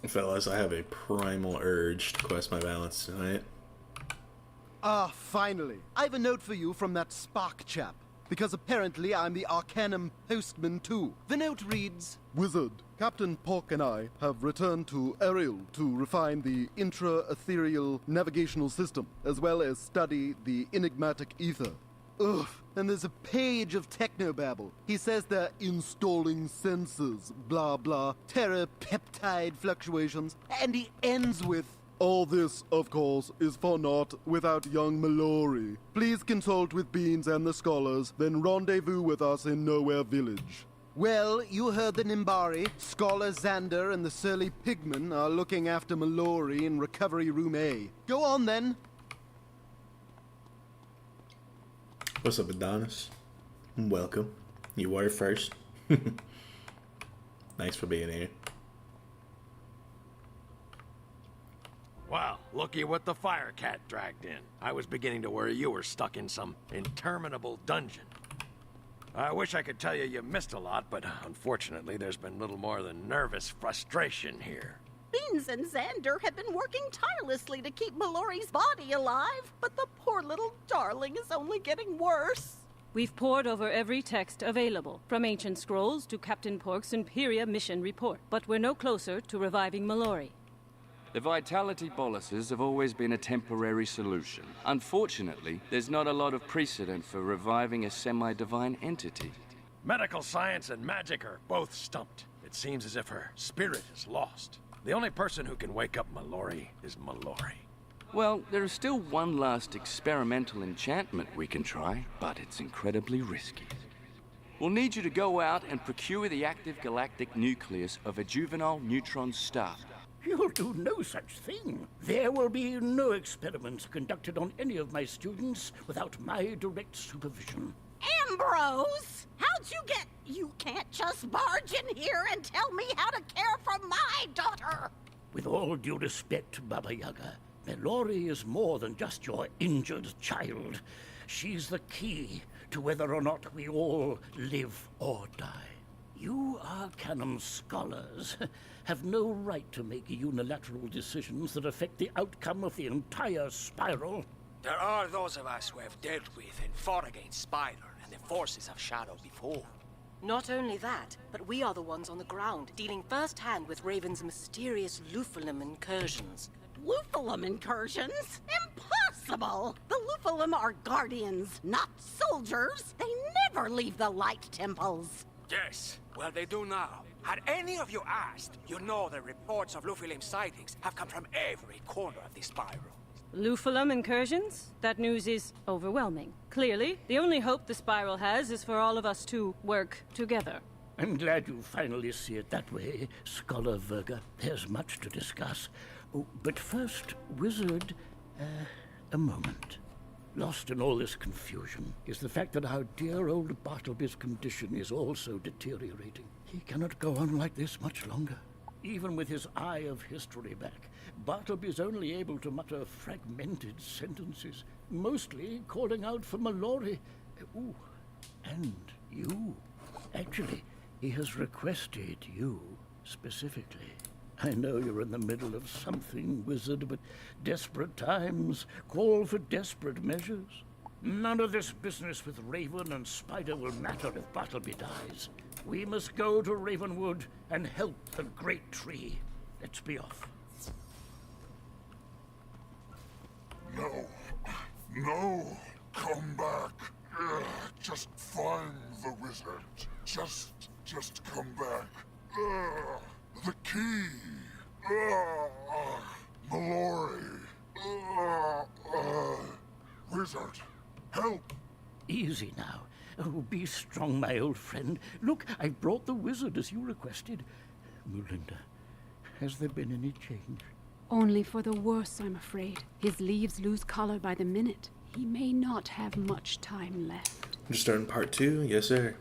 Fellas, I have a primal urge to quest my balance tonight. Ah, finally. I have a note for you from that Spark chap. Because apparently I'm the Arcanum postman too. The note reads, Wizard, Captain Pork and I have returned to Ariel to refine the intra-ethereal navigational system, as well as study the enigmatic ether. Ugh, and there's a page of technobabble. He says they're installing sensors, blah blah, terra-peptide fluctuations, and he ends with, all this, of course, is for naught without young Mellori. Please consult with Beans and the scholars, then rendezvous with us in Nowhere Village. Well, you heard the Nimbari. Scholar Xander and the surly pigman are looking after Mellori in Recovery Room A. Go on, then. What's up, Adonis? Welcome. You were first. Thanks for being here. Well, looky what the fire cat dragged in. I was beginning to worry you were stuck in some interminable dungeon. I wish I could tell you missed a lot, but unfortunately there's been little more than nervous frustration here. Beans and Xander have been working tirelessly to keep Mellori's body alive, but the poor little darling is only getting worse. We've pored over every text available, from ancient scrolls to Captain Pork's empyrea mission report, but we're no closer to reviving Mellori. The vitality boluses have always been a temporary solution. Unfortunately, there's not a lot of precedent for reviving a semi-divine entity. Medical science and magic are both stumped. It seems as if her spirit is lost. The only person who can wake up Mellori is Mellori. Well, there is still one last experimental enchantment we can try, but it's incredibly risky. We'll need you to go out and procure the active galactic nucleus of a juvenile neutron star. You'll do no such thing. There will be no experiments conducted on any of my students without my direct supervision. Ambrose! How'd you get... You can't just barge in here and tell me how to care for my daughter! With all due respect, Baba Yaga, Mellori is more than just your injured child. She's the key to whether or not we all live or die. You Arcanum scholars have no right to make unilateral decisions that affect the outcome of the entire spiral. There are those of us who have dealt with and fought against Spider and the forces of Shadow before. Not only that, but we are the ones on the ground, dealing first-hand with Raven's mysterious Lupulum incursions. Lupulum incursions? Impossible! The Lupulum are guardians, not soldiers. They never leave the light temples. Yes, well they do now. Had any of you asked, you know the reports of Lupulum sightings have come from every corner of the spiral. Lupulum incursions? That news is overwhelming. Clearly, the only hope the Spiral has is for all of us to work together. I'm glad you finally see it that way, Scholar Verga. There's much to discuss. Oh, but first, Wizard, a moment. Lost in all this confusion is the fact that our dear old Bartleby's condition is also deteriorating. He cannot go on like this much longer. Even with his eye of history back, Bartleby's only able to mutter fragmented sentences, mostly calling out for Mellori. Ooh, and you. Actually, he has requested you specifically. I know you're in the middle of something, Wizard, but desperate times call for desperate measures. None of this business with Raven and Spider will matter if Bartleby dies. We must go to Ravenwood and help the great tree. Let's be off. No. No. Come back. Just find the wizard. Just come back. The key. Mellori. Wizard, help. Easy now. Oh, be strong, my old friend. Look, I brought the wizard as you requested. Melinda, has there been any change? Only for the worse, I'm afraid. His leaves lose color by the minute. He may not have much time left. Just starting part 2? Yes, sir.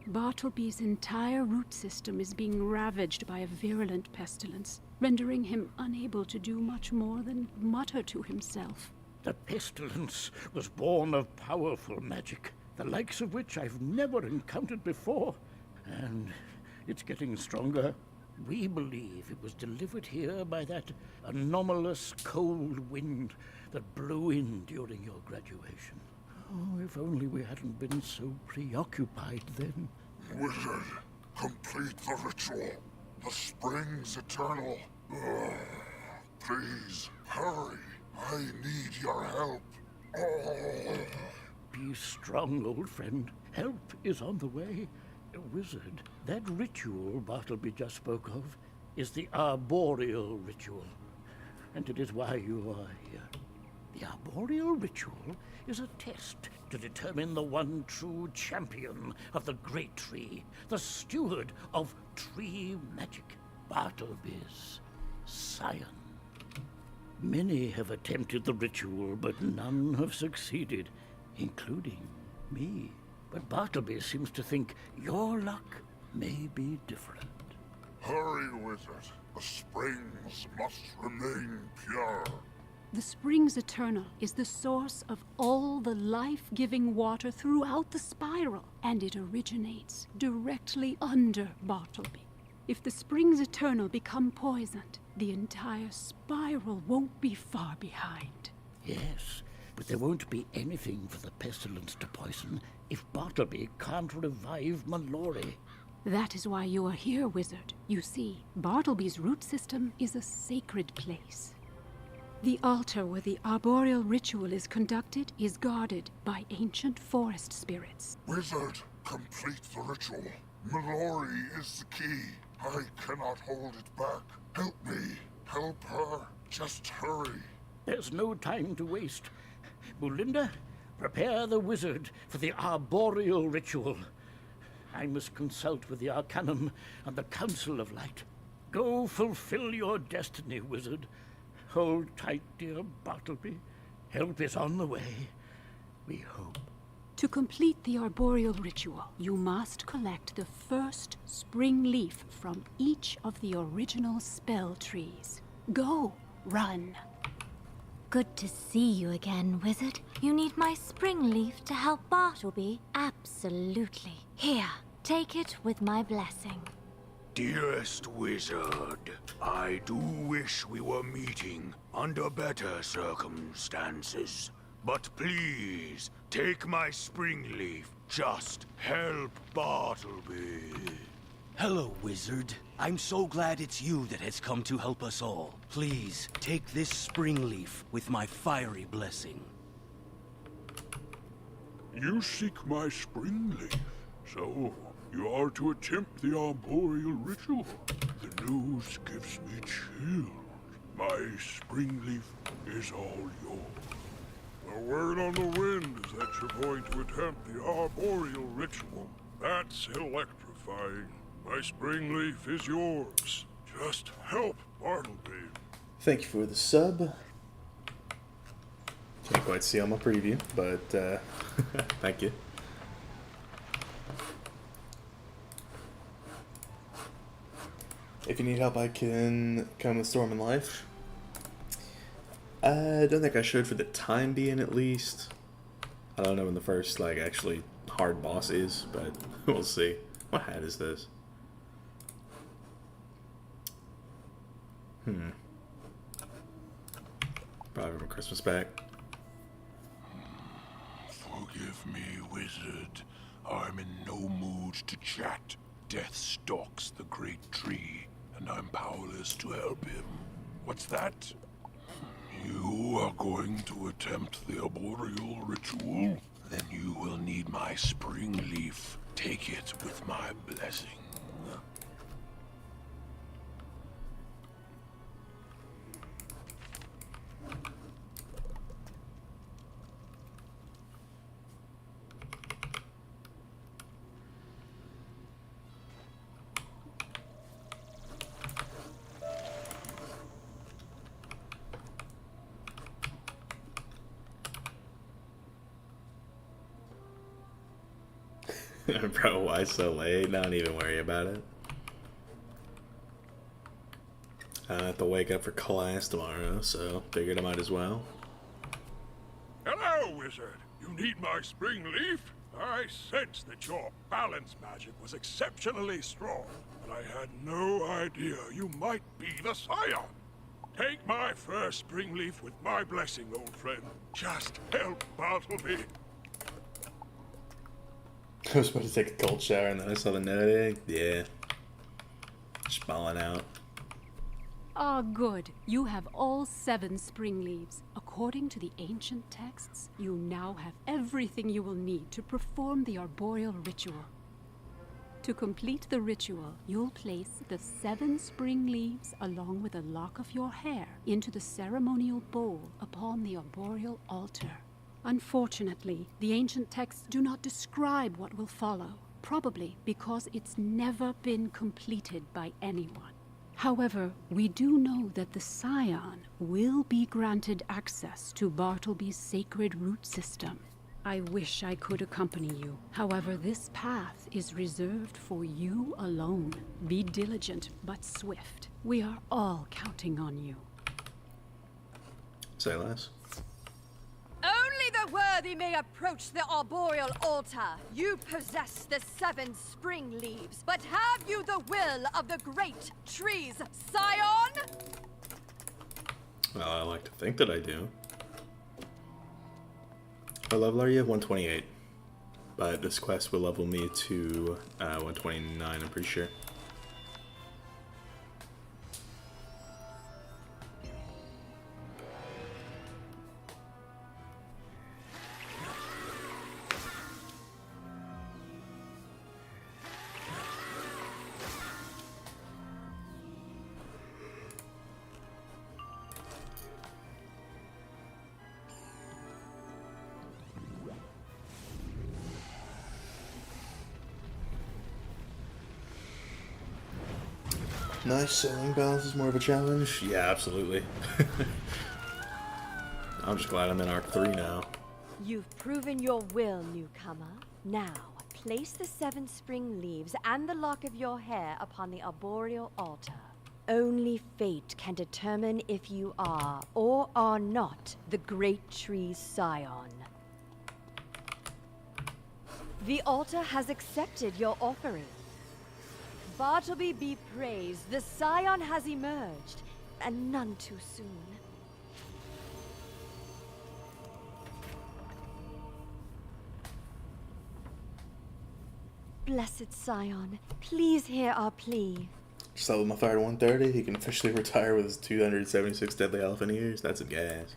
Bartleby's entire root system is being ravaged by a virulent pestilence, rendering him unable to do much more than mutter to himself. The pestilence was born of powerful magic, the likes of which I've never encountered before. And it's getting stronger. We believe it was delivered here by that anomalous cold wind that blew in during your graduation. Oh, if only we hadn't been so preoccupied then. Wizard, complete the ritual. The spring's eternal. Ugh. Please, hurry. I need your help. Oh. Be strong, old friend. Help is on the way. Wizard, that ritual Bartleby just spoke of is the arboreal ritual. And it is why you are here. The arboreal ritual is a test to determine the one true champion of the great tree, the steward of tree magic, Bartleby's scion. Many have attempted the ritual, but none have succeeded, including me. But Bartleby seems to think your luck may be different. Hurry, wizard. The springs must remain pure. The springs eternal is the source of all the life-giving water throughout the spiral, and it originates directly under Bartleby. If the springs eternal become poisoned, the entire spiral won't be far behind. Yes, but there won't be anything for the pestilence to poison if Bartleby can't revive Mellori. That is why you are here, wizard. You see, Bartleby's root system is a sacred place. The altar where the arboreal ritual is conducted is guarded by ancient forest spirits. Wizard, complete the ritual. Mellori is the key. I cannot hold it back. Help me. Help her. Just hurry. There's no time to waste. Bulinda, prepare the wizard for the arboreal ritual. I must consult with the Arcanum and the Council of Light. Go fulfill your destiny, wizard. Hold tight, dear Bartleby. Help is on the way, we hope. To complete the arboreal ritual, you must collect the first spring leaf from each of the original spell trees. Go, run. Good to see you again, wizard. You need my spring leaf to help Bartleby? Absolutely. Here, take it with my blessing. Dearest wizard, I do wish we were meeting under better circumstances. But please, take my spring leaf. Just help Bartleby. Hello, wizard. I'm so glad it's you that has come to help us all. Please, take this spring leaf with my fiery blessing. You seek my spring leaf, so you are to attempt the arboreal ritual. The news gives me chills. My spring leaf is all yours. The word on the wind is that you're going to attempt the arboreal ritual. That's electrifying. My spring leaf is yours. Just help Bartleby. Thank you for the sub. Can't quite see on my preview, but thank you. If you need help, I can come with Storm and Life. I don't think I should for the time being, at least. I don't know when the first, like, actually hard boss is, but we'll see. What hat is this? Probably from Christmas back. Forgive me, wizard. I'm in no mood to chat. Death stalks the great tree, and I'm powerless to help him. What's that? You are going to attempt the arboreal ritual? Then you will need my spring leaf. Take it with my blessing. Bro, why so late? Don't even worry about it. I have to wake up for class tomorrow, so figured I might as well. Hello, wizard. You need my spring leaf? I sense that your balance magic was exceptionally strong. but I had no idea you might be the scion. Take my first spring leaf with my blessing, old friend. Just help Bartleby. I was supposed to take a cold shower and then I saw the note egg. Yeah. Just balling out. Ah, good. You have all 7 spring leaves. According to the ancient texts, you now have everything you will need to perform the arboreal ritual. To complete the ritual, you'll place the 7 spring leaves along with a lock of your hair into the ceremonial bowl upon the arboreal altar. Unfortunately, the ancient texts do not describe what will follow, probably because it's never been completed by anyone. However, we do know that the Scion will be granted access to Bartleby's sacred root system. I wish I could accompany you. However, this path is reserved for you alone. Be diligent but swift. We are all counting on you. Say less. Only the worthy may approach the arboreal altar. You possess the 7 spring leaves, but have you the will of the great trees, Scion? Well, I like to think that I do. What level are you? 128. But this quest will level me to 129, I'm pretty sure. Nice sailing balance is more of a challenge? Yeah, absolutely. I'm just glad I'm in Arc 3 now. You've proven your will, newcomer. Now, place the 7 spring leaves and the lock of your hair upon the arboreal altar. Only fate can determine if you are, or are not, the great tree's scion. The altar has accepted your offering. Bartleby be praised, the Scion has emerged, and none too soon. Blessed Scion, please hear our plea. Just leveled my fire to 130, he can officially retire with his 276 deadly elephant ears. That's a gas.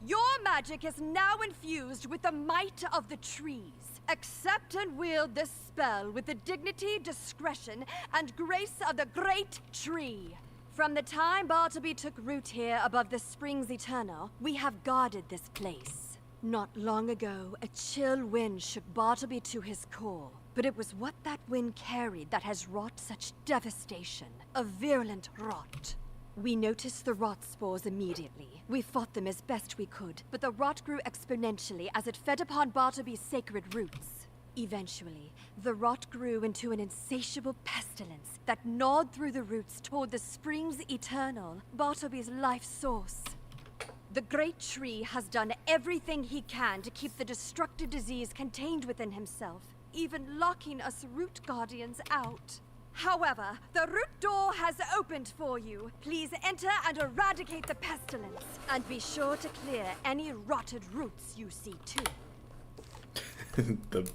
Your magic is now infused with the might of the trees. Accept and wield this spell with the dignity, discretion, and grace of the great tree. From the time Bartleby took root here above the springs eternal, we have guarded this place. Not long ago, a chill wind shook Bartleby to his core. But it was what that wind carried that has wrought such devastation. A virulent rot. We noticed the rot spores immediately. We fought them as best we could, but the rot grew exponentially as it fed upon Bartleby's sacred roots. Eventually, the rot grew into an insatiable pestilence that gnawed through the roots toward the springs eternal, Bartleby's life source. The great tree has done everything he can to keep the destructive disease contained within himself, even locking us root guardians out. However, the root door has opened for you. Please enter and eradicate the pestilence. And be sure to clear any rotted roots you see too. The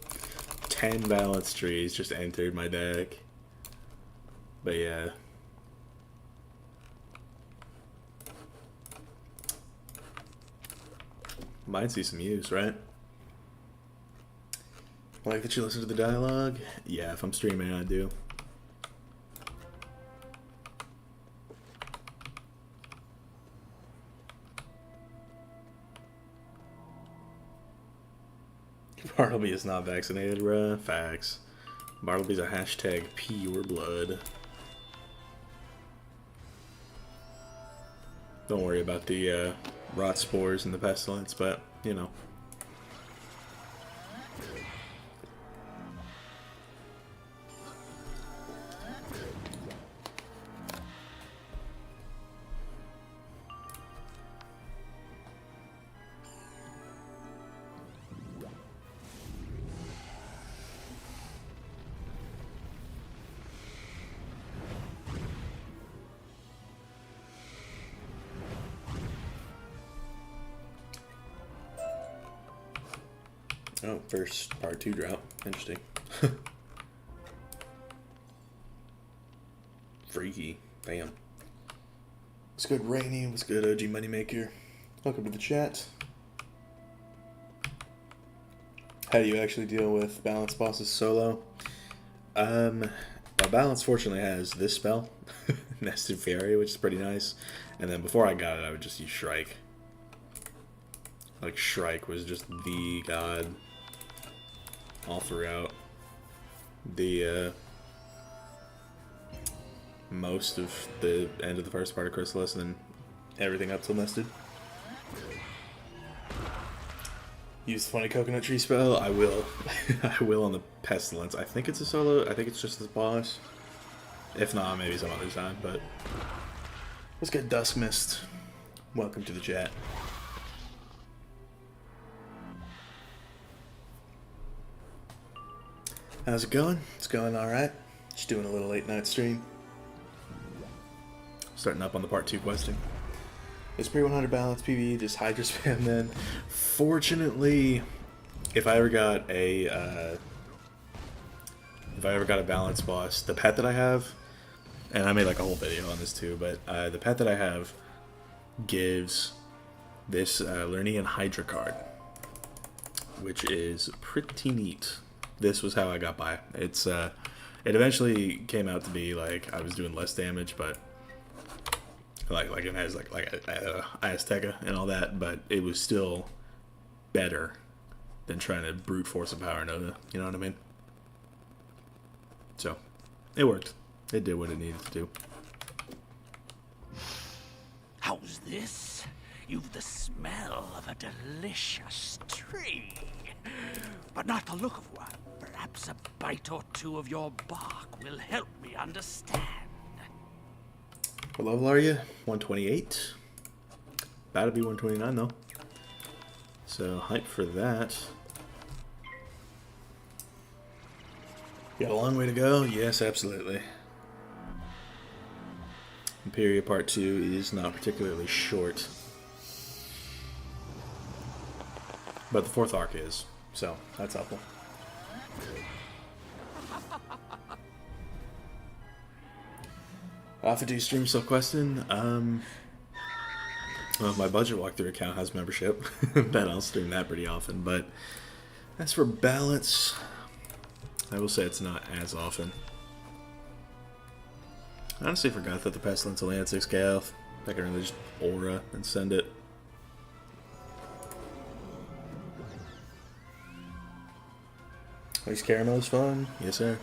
10 balance trees just entered my deck. But yeah. Might see some use, right? Like that you listen to the dialogue? Yeah, if I'm streaming, I do. Bartleby is not vaccinated, bruh. Facts. Bartleby's a hashtag pure blood. Don't worry about the rot spores and the pestilence, but, you know. Oh, first part 2 drought. Interesting. Freaky. Damn. What's good, Rainy? What's good, OG Moneymaker? Welcome to the chat. How do you actually deal with balance bosses solo? Well, balance fortunately has this spell, Nested Fairy, which is pretty nice. And then before I got it, I would just use Shrike. Like, Shrike was just the god all throughout the most of the end of the first part of Chrysalis, and then everything up till Nested. Use the funny coconut tree spell. I will. I will on the pestilence. I think it's a solo. I think it's just the boss. If not, maybe some other time. But let's get Dusk Mist. Welcome to the chat. How's it going? It's going all right. Just doing a little late night stream. Starting up on the part 2 questing. It's pre-100 balance PvE, just Hydra spam then. Fortunately, if I ever got a balance boss, the pet that I have, and I made like a whole video on this too, but the pet that I have gives this Lernean Hydra card, which is pretty neat. This was how I got by. It's it eventually came out to be like I was doing less damage, but like it has like Azteca and all that, but it was still better than trying to brute force a Power Nova. You know what I mean? So it worked. It did what it needed to do. How's this? You've the smell of a delicious tree, but not the look of one. Perhaps a bite or two of your bark will help me understand. What level are you? 128. About to be 129 though. So hype for that. Got a long way to go? Yes, absolutely. Empyrea Part 2 is not particularly short. But the 4th arc is, so that's helpful. I'll have to do stream self-questing. Well, my budget walkthrough account has membership. Bet I'll stream that pretty often. But as for balance, I will say it's not as often. I honestly forgot that the Pestilence only had 6k health. I can really just aura and send it. At least Caramel's fun. Yes, sir.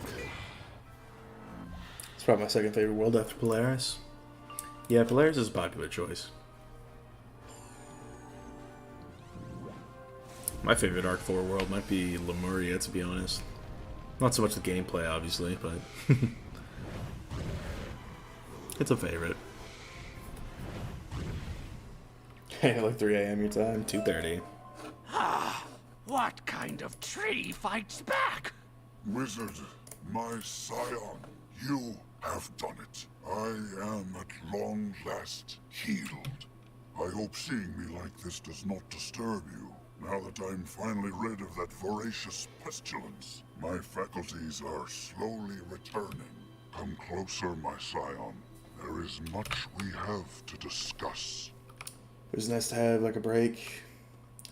It's probably my second favorite world after Polaris. Yeah, Polaris is a popular choice. My favorite Arc 4 world might be Lemuria, to be honest. Not so much the gameplay, obviously, but it's a favorite. Hey, like 3 AM your time, 2:30. Ah, what kind of tree fights back? Wizard, my scion, you have done it. I am at long last healed. I hope seeing me like this does not disturb you. Now that I'm finally rid of that voracious pestilence, my faculties are slowly returning. Come closer, my scion. There is much we have to discuss. It was nice to have like a break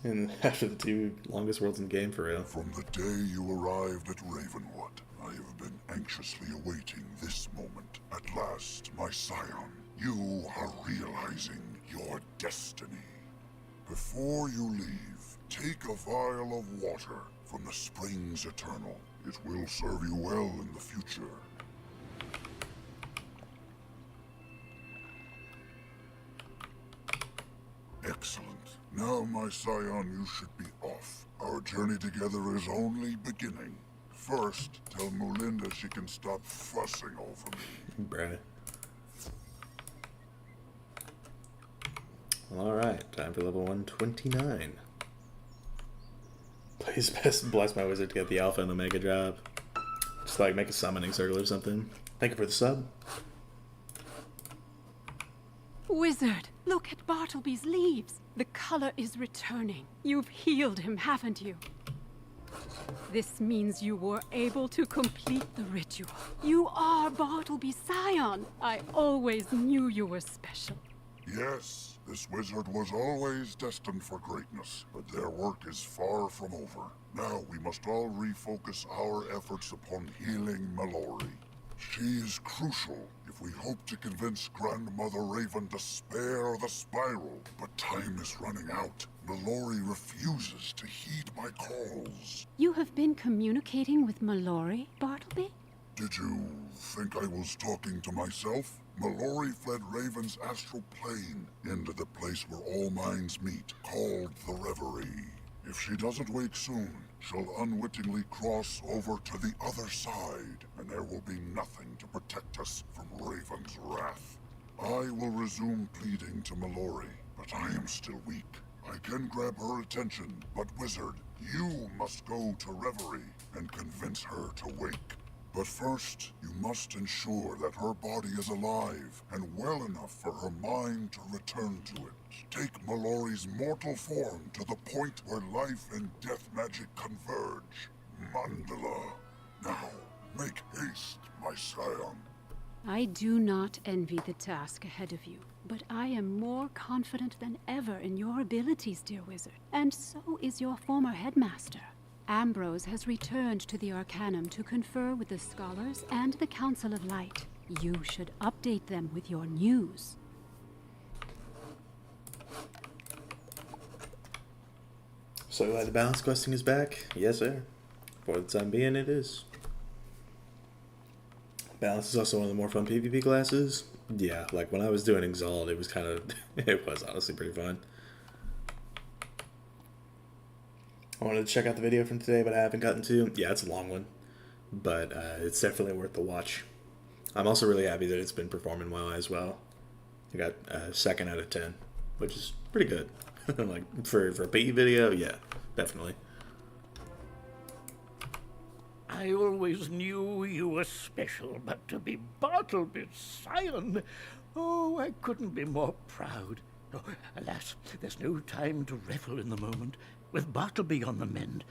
in after the 2 longest worlds in the game, for real. From the day you arrived at Ravenwood, I have been anxiously awaiting this moment. At last, my scion, you are realizing your destiny. Before you leave, take a vial of water from the springs eternal. It will serve you well in the future. Excellent. Now, my scion, you should be off. Our journey together is only beginning. First, tell Mulinda she can stop fussing over me. Bruh. Alright, time for level 129. Please bless my wizard to get the alpha and omega job. Just like make a summoning circle or something. Thank you for the sub. Wizard, look at Bartleby's leaves. The color is returning. You've healed him, haven't you? This means you were able to complete the ritual. You are Bartleby's scion. I always knew you were special. Yes, this wizard was always destined for greatness, but their work is far from over. Now we must all refocus our efforts upon healing Mellori. She is crucial if we hope to convince Grandmother Raven to spare the spiral. But time is running out. Mellori refuses to heed my calls. You have been communicating with Mellori, Bartleby? Did you think I was talking to myself? Mellori fled Raven's astral plane into the place where all minds meet, called the Reverie. If she doesn't wake soon, she'll unwittingly cross over to the other side, and there will be nothing to protect us from Raven's wrath. I will resume pleading to Mellori, but I am still weak. I can grab her attention, but Wizard, you must go to Reverie and convince her to wake. But first, you must ensure that her body is alive and well enough for her mind to return to it. Take Mellori's mortal form to the point where life and death magic converge. Mandalla. Now, make haste, my scion. I do not envy the task ahead of you, but I am more confident than ever in your abilities, dear wizard. And so is your former headmaster. Ambrose has returned to the Arcanum to confer with the scholars and the Council of Light. You should update them with your news. So the balance questing is back? Yes, sir. For the time being, it is. Balance is also one of the more fun PvP classes. Yeah, like when I was doing Exalt, it was kind of... it was honestly pretty fun. I wanted to check out the video from today, but I haven't gotten to. Yeah, it's a long one, but it's definitely worth the watch. I'm also really happy that it's been performing well as well. I got a 2 out of 10, which is pretty good. Like for a PE video, yeah, definitely. I always knew you were special, but to be Bartleby's scion, oh, I couldn't be more proud. Oh, alas, there's no time to revel in the moment. With Bartleby on the mend,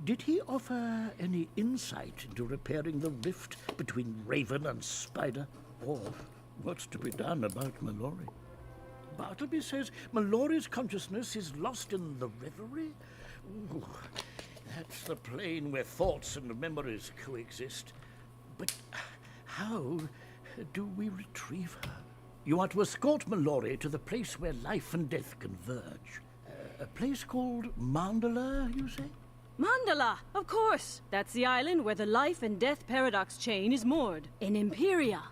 did he offer any insight into repairing the rift between Raven and Spider? Or what's to be done about Mellori? Bartleby says Mellori's consciousness is lost in the reverie? Ooh, that's the plane where thoughts and memories coexist. But how do we retrieve her? You are to escort Mellori to the place where life and death converge. A place called Mandalla, you say? Mandalla, of course. That's the island where the life and death paradox chain is moored. In Empyrea.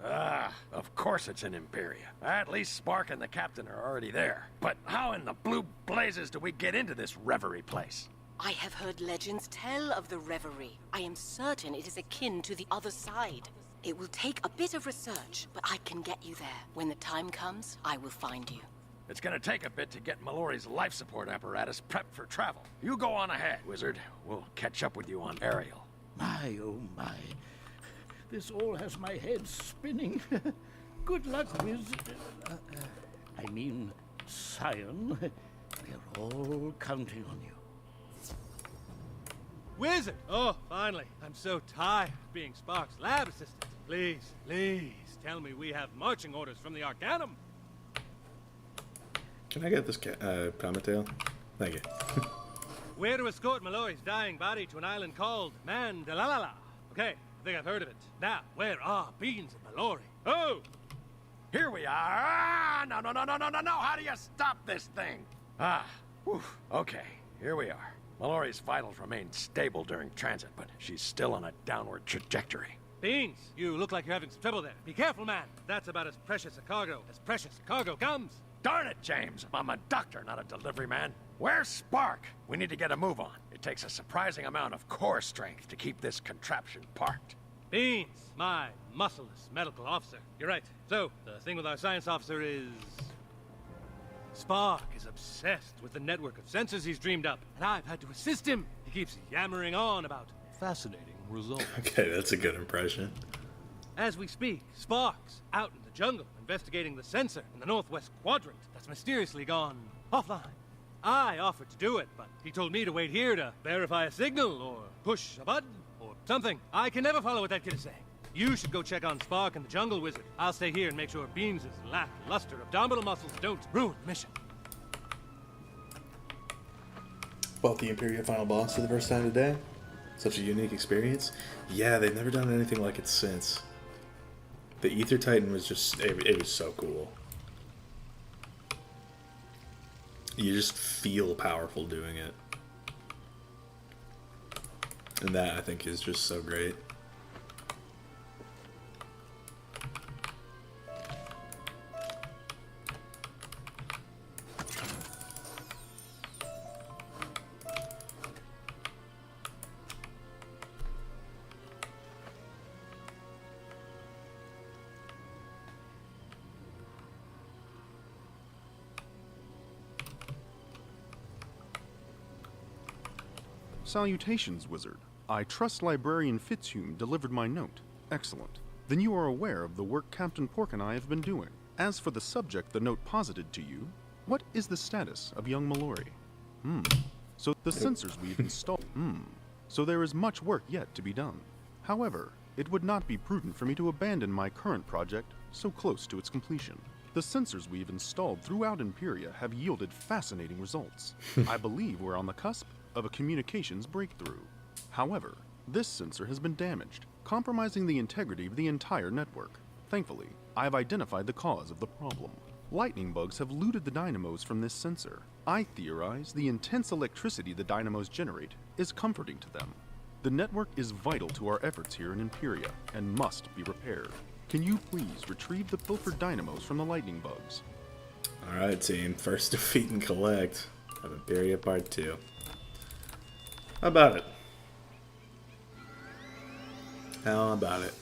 Ah, of course it's in Empyrea. At least Spark and the captain are already there. But how in the blue blazes do we get into this reverie place? I have heard legends tell of the Reverie. I am certain it is akin to the other side. It will take a bit of research, but I can get you there. When the time comes, I will find you. It's gonna take a bit to get Mellori's life support apparatus prepped for travel. You go on ahead, Wizard. We'll catch up with you on Ariel. My, oh my. This all has my head spinning. Good luck, Wizard. I mean, scion. We're all counting on you. Wizard! Oh, finally. I'm so tired of being Spark's lab assistant. Please, please, tell me we have marching orders from the Arcanum. Can I get this comment tail? Thank you. We're to escort Mellori's dying body to an island called Mandalla. Okay, I think I've heard of it. Now, where are Beans and Mellori? Oh! Here we are! Ah, no! How do you stop this thing? Ah, whew. Okay, here we are. Mellori's vitals remain stable during transit, but she's still on a downward trajectory. Beans, you look like you're having some trouble there. Be careful, man. That's about as precious a cargo as precious cargo comes. Darn it, James. I'm a doctor, not a delivery man. Where's Spark? We need to get a move on. It takes a surprising amount of core strength to keep this contraption parked. Beans, my muscleless medical officer. You're right. So, the thing with our science officer is... Spark is obsessed with the network of sensors he's dreamed up, and I've had to assist him. He keeps yammering on about fascinating results. Okay, that's a good impression. As we speak, Spark's out in the jungle investigating the sensor in the northwest quadrant that's mysteriously gone offline. I offered to do it, but he told me to wait here to verify a signal, or push a button, or something. I can never follow what that kid is saying. You should go check on Spark and the Jungle Wizard. I'll stay here and make sure Beans' lackluster abdominal muscles don't ruin the mission. Fought the empyrea final boss for the first time today. Such a unique experience. Yeah, they've never done anything like it since. The Ether Titan was just, it was so cool. You just feel powerful doing it. And that, I think, is just so great. Salutations, Wizard. I trust Librarian Fitzhume delivered my note. Excellent. Then you are aware of the work Captain Pork and I have been doing. As for the subject the note posited to you, what is the status of young Mellori? So the sensors we've installed. So there is much work yet to be done. However, it would not be prudent for me to abandon my current project so close to its completion. The sensors we've installed throughout Empyrea have yielded fascinating results. I believe we're on the cusp of a communications breakthrough. However, this sensor has been damaged, compromising the integrity of the entire network. Thankfully, I have identified the cause of the problem. Lightning bugs have looted the dynamos from this sensor. I theorize the intense electricity the dynamos generate is comforting to them. The network is vital to our efforts here in Empyrea and must be repaired. Can you please retrieve the pilfered dynamos from the lightning bugs? Alright, team. First defeat and collect of Empyrea Part 2. How about it? How about it?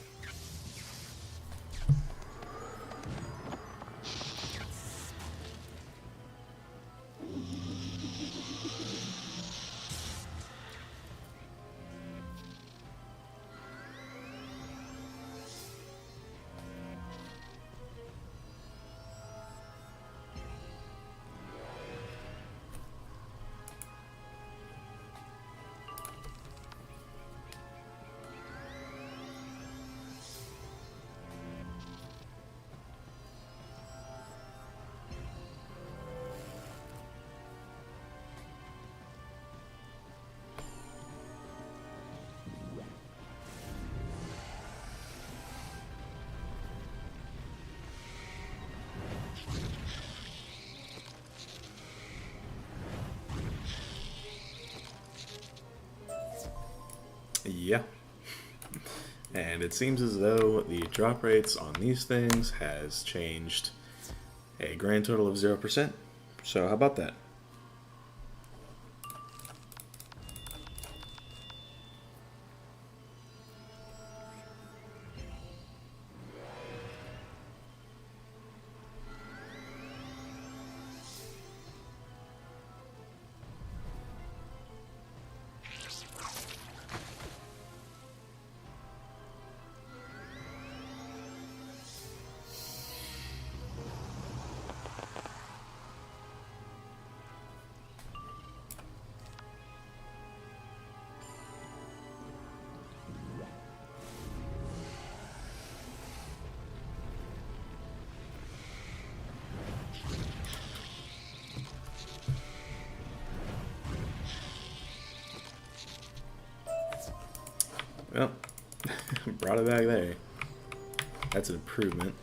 Yeah. And it seems as though the drop rates on these things has changed a grand total of 0%. So how about that? Well, brought it back there. That's an improvement.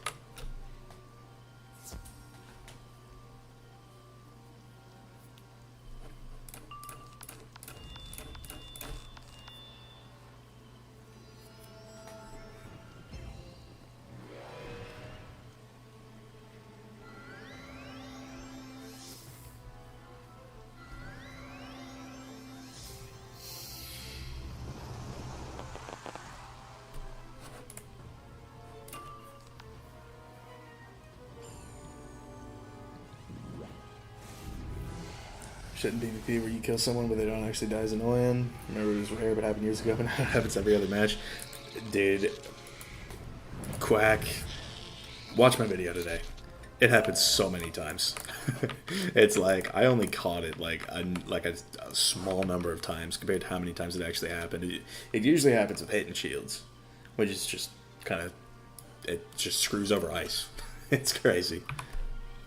Shouldn't PvP where you kill someone but they don't actually die is annoying. Remember it was rare but happened years ago and now it happens every other match. Dude. Quack. Watch my video today. it happens so many times. It's like I only caught it like a small number of times compared to how many times it actually happened. It usually happens with hitting shields, which is just kind of, it just screws over ice. It's crazy.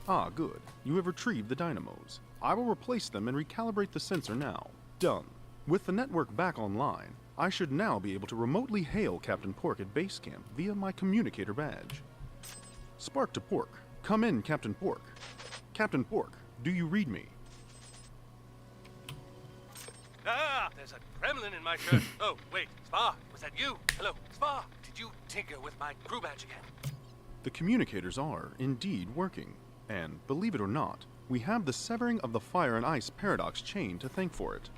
Ah, good. You have retrieved the dynamos. I will replace them and recalibrate the sensor now. Done. With the network back online, I should now be able to remotely hail Captain Pork at base camp via my communicator badge. Spark to Pork. Come in, Captain Pork. Captain Pork, do you read me? Ah, there's a gremlin in my shirt. Oh, wait, Spark, was that you? Hello, Spark, did you tinker with my crew badge again? The communicators are indeed working. And, believe it or not, we have the severing of the fire and ice paradox chain to thank for it.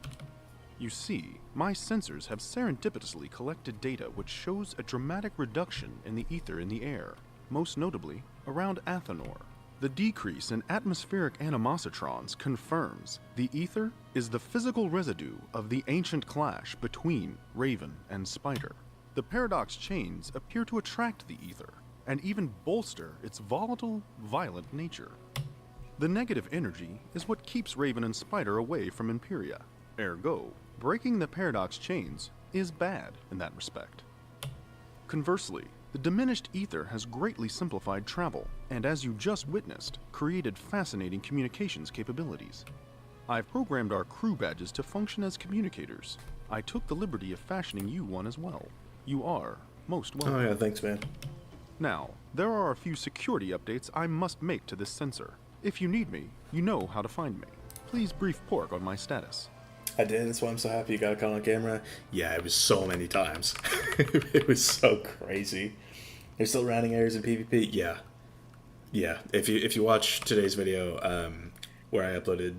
You see, my sensors have serendipitously collected data which shows a dramatic reduction in the ether in the air, most notably around Athenor. The decrease in atmospheric animositrons confirms the ether is the physical residue of the ancient clash between Raven and Spider. The paradox chains appear to attract the ether, and even bolster its volatile, violent nature. The negative energy is what keeps Raven and Spider away from Empyrea. Ergo, breaking the paradox chains is bad in that respect. Conversely, the diminished ether has greatly simplified travel, and as you just witnessed, created fascinating communications capabilities. I've programmed our crew badges to function as communicators. I took the liberty of fashioning you one as well. You are most welcome. Oh yeah, thanks, man. Now, there are a few security updates I must make to this sensor. If you need me, you know how to find me. Please brief Pork on my status. I did, that's why I'm so happy you got it caught on camera. Yeah, it was so many times. It was so crazy. There's still rounding errors in PvP? Yeah. Yeah, if you watch today's video, where I uploaded,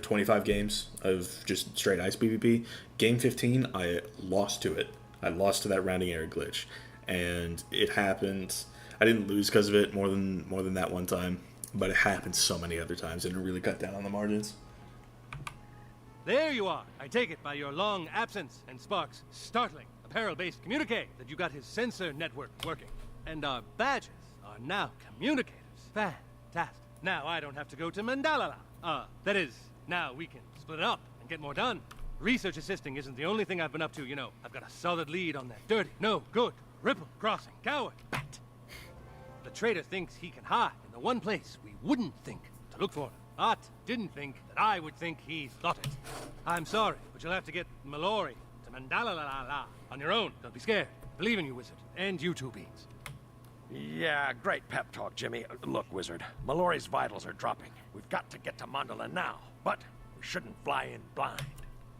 25 games of just straight ice PvP, game 15, I lost to it. I lost to that rounding error glitch. And it happened. I didn't lose because of it more than that one time, but it happened so many other times, and it really cut down on the margins. There you are. I take it by your long absence and Spark's startling apparel-based communique that you got his sensor network working. And our badges are now communicators. Fantastic. Now I don't have to go to Mandalla. That is, now we can split it up and get more done. Research assisting isn't the only thing I've been up to, I've got a solid lead on that dirty, no good, Ripple Crossing coward bat. The traitor thinks he can hide in the one place we wouldn't think to look for him. But didn't think that I would think he thought it. I'm sorry, but you'll have to get Mellori to Mandalla on your own. Don't be scared. Believe in you, Wizard. And you too, Beans. Yeah, great pep talk, Jimmy. Look, Wizard, Mellori's vitals are dropping. We've got to get to Mandalla now, but we shouldn't fly in blind.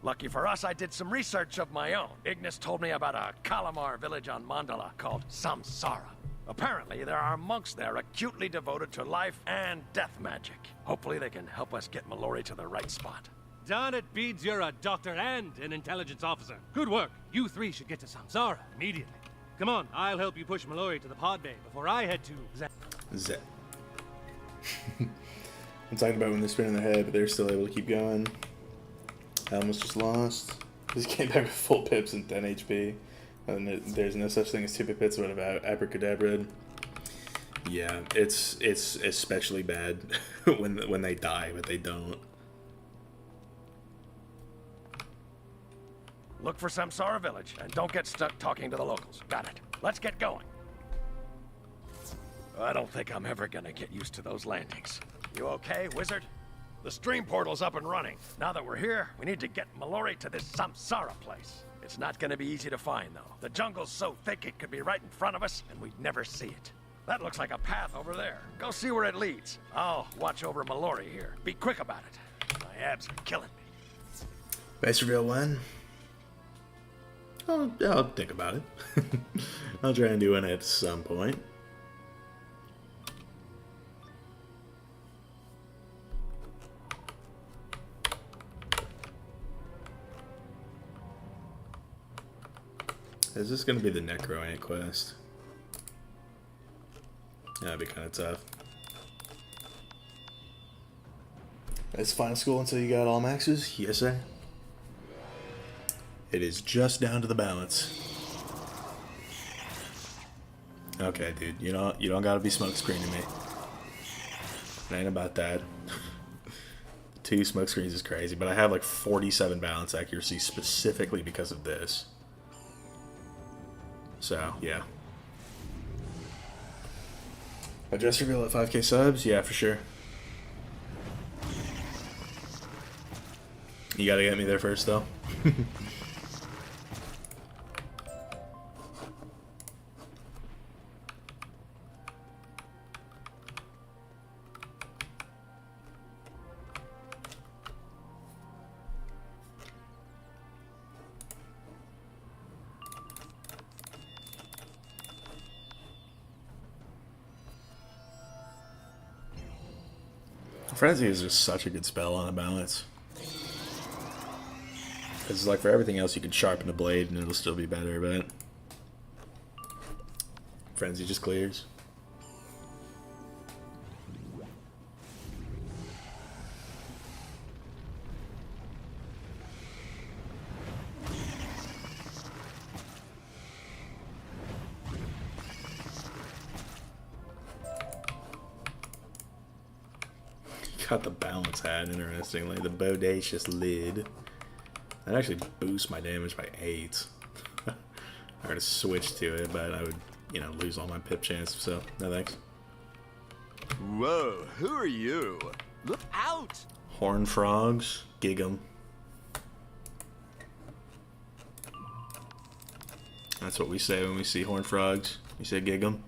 Lucky for us, I did some research of my own. Ignis told me about a Kalamar village on Mandalla called Samsara. Apparently, there are monks there acutely devoted to life and death magic. Hopefully they can help us get Mellori to the right spot. Darn it, Beads, you're a doctor and an intelligence officer. Good work. You three should get to Samsara immediately. Come on, I'll help you push Mellori to the pod bay before I head to Zet. I'm talking about when they're spinning their head, but they're still able to keep going. I almost just lost. Just came back with full pips and 10 HP. And there's no such thing as 2 pits. What about abracadabra? Yeah, it's especially bad when they die, but they don't. Look for Samsara village, and don't get stuck talking to the locals. Got it. Let's get going. I don't think I'm ever gonna get used to those landings. You okay, Wizard? The stream portal's up and running. Now that we're here, we need to get Mellori to this Samsara place. It's not gonna be easy to find, though. The jungle's so thick it could be right in front of us, and we'd never see it. That looks like a path over there. Go see where it leads. I'll watch over Mellori here. Be quick about it. My abs are killing me. Base reveal when? I'll think about it. I'll try and do it at some point. Is this going to be the Necro Ant quest? That'd be kind of tough. It's final school until you got all maxes? Yes, sir. It is just down to the balance. Okay, dude, you don't gotta be smoke screening me. It ain't about that. 2 smoke screens is crazy, but I have like 47 balance accuracy specifically because of this. So, yeah. Address reveal at 5k subs? Yeah, for sure. You gotta get me there first, though. Frenzy is just such a good spell on a balance. Because like for everything else, you can sharpen the blade and it'll still be better, but Frenzy just clears. Got the balance hat, interestingly. The bodacious lid. That actually boosts my damage by 8. I gotta switch to it, but I would, you know, lose all my pip chance, so no thanks. Whoa, who are you? Look out! Horn frogs, gig 'em. That's what we say when we see horn frogs. We say gig 'em.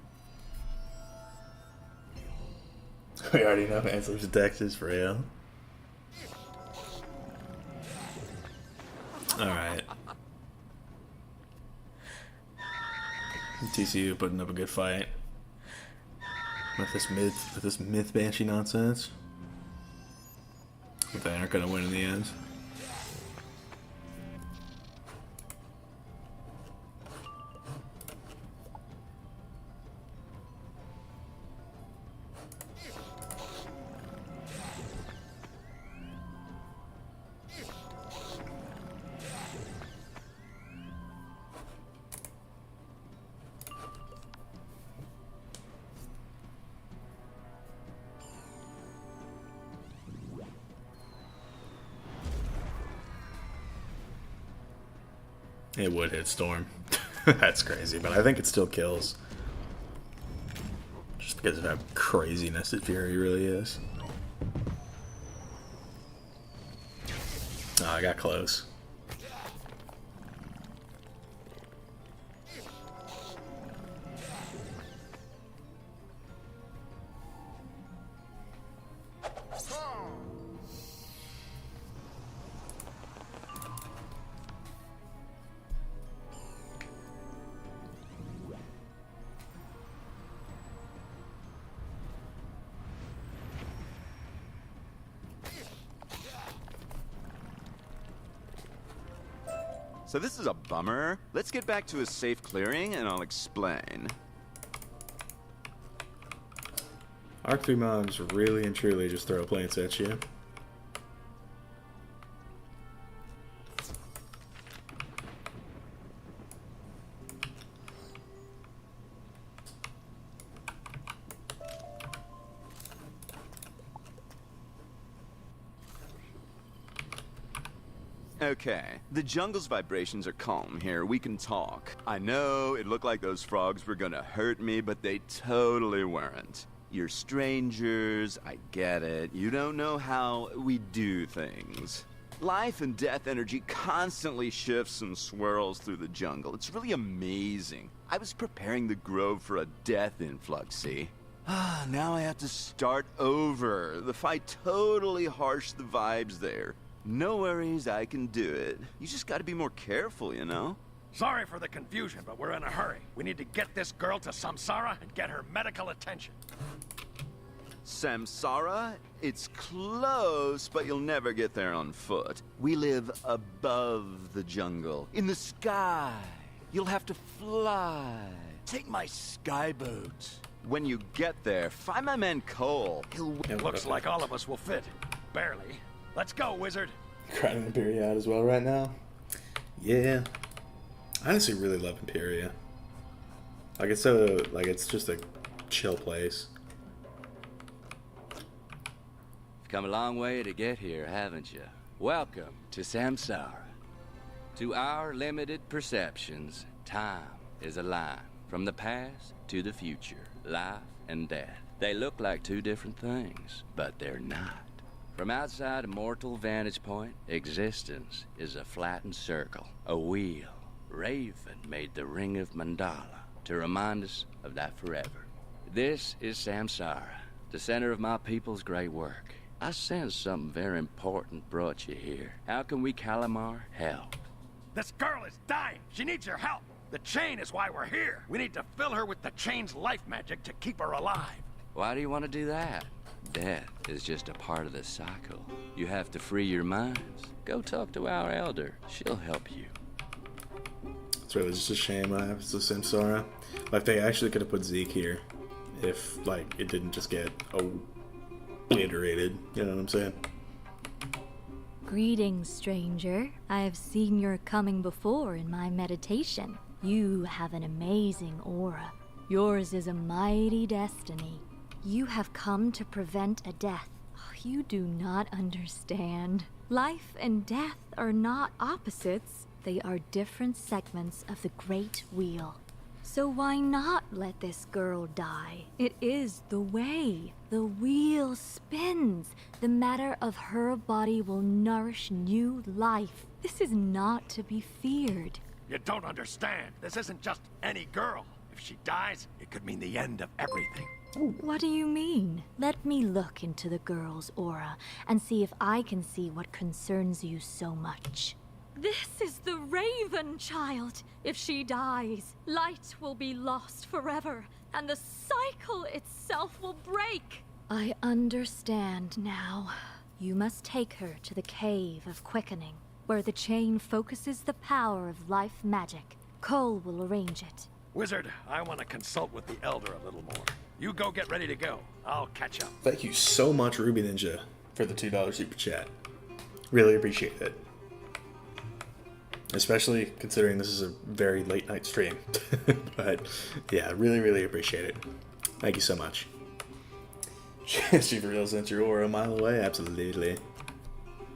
We already know answers to Texas for real. Alright. TCU putting up a good fight. With this myth banshee nonsense. But they aren't gonna win in the end. It would hit Storm. That's crazy, but I think it still kills. Just because of how crazy Nested Fury really is. Oh, I got close. So this is a bummer. Let's get back to a safe clearing and I'll explain. Arc 3 mobs really and truly just throw plants at you. Okay, the jungle's vibrations are calm here. We can talk. I know it looked like those frogs were gonna hurt me, but they totally weren't. You're strangers, I get it. You don't know how we do things. Life and death energy constantly shifts and swirls through the jungle. It's really amazing. I was preparing the grove for a death influx, see? Now I have to start over. The fight totally harshed the vibes there. No worries, I can do it. You just gotta be more careful, you know? Sorry for the confusion, but we're in a hurry. We need to get this girl to Samsara and get her medical attention. Samsara? It's close, but you'll never get there on foot. We live above the jungle, in the sky. You'll have to fly. Take my skyboat. When you get there, find my man Cole. It looks like all of us will fit. Barely. Let's go, wizard. Grinding Empyrea out as well right now. Yeah. I honestly really love Empyrea. Like it's so, like it's just a chill place. come a long way to get here, haven't you? Welcome to Samsara. To our limited perceptions, time is a line from the past to the future, life and death. They look like two different things, but they're not. From outside a mortal vantage point, existence is a flattened circle, a wheel. Raven made the ring of Mandalla to remind us of that forever. This is Samsara, the center of my people's great work. I sense something very important brought you here. How can we Kalimar help? This girl is dying. She needs your help. The chain is why we're here. We need to fill her with the chain's life magic to keep her alive. Why do you want to do that? Death is just a part of the cycle. You have to free your minds. Go talk to our elder. She'll help you. It's really just a shame what happens to Samsara. Like, they actually could have put Zeke here if, like, it didn't just get obliterated. You know what I'm saying? Greetings, stranger. I have seen your coming before in my meditation. You have an amazing aura. Yours is a mighty destiny. You have come to prevent a death. Oh, you do not understand. Life and death are not opposites. They are different segments of the Great Wheel. So why not let this girl die? It is the way. The wheel spins. The matter of her body will nourish new life. This is not to be feared. You don't understand. This isn't just any girl. If she dies, it could mean the end of everything. What do you mean? Let me look into the girl's aura and see if I can see what concerns you so much. This is the Raven child. If she dies, light will be lost forever, and the cycle itself will break. I understand now. You must take her to the Cave of Quickening, where the chain focuses the power of life magic. Cole will arrange it. Wizard, I want to consult with the Elder a little more. You go get ready to go. I'll catch up. Thank you so much, Ruby Ninja, for the $2 super chat. Really appreciate it. Especially considering this is a very late night stream. But yeah, really appreciate it. Thank you so much. She real sent your aura a mile away? Absolutely.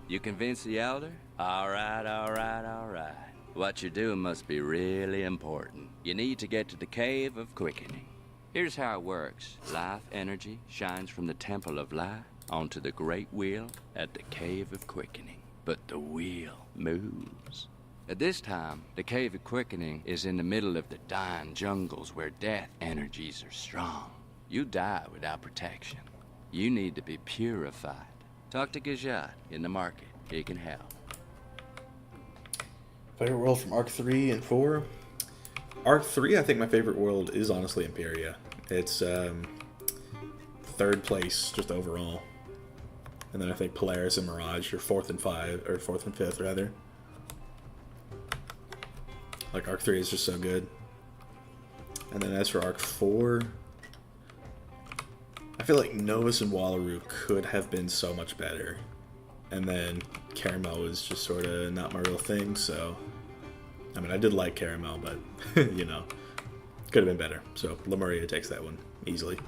You convince the elder? All right. What you're doing must be really important. You need to get to the Cave of Quickening. Here's how it works. Life energy shines from the Temple of Life onto the Great Wheel at the Cave of Quickening. But the wheel moves. At this time, the Cave of Quickening is in the middle of the dying jungles where death energies are strong. You die without protection. You need to be purified. Talk to Gajat in the market. He can help. Favorite world from Arc 3 and 4? Arc 3, I think my favorite world is honestly Empyrea. It's third place just overall. And then I think Polaris and Mirage are 4th and 5th rather. Like, Arc 3 is just so good. And then as for Arc 4, I feel like Novus and Wallaroo could have been so much better. And then Caramel was just sort of not my real thing, so... I mean, I did like Caramel, but, you know, could have been better. So, Lemuria takes that one, easily.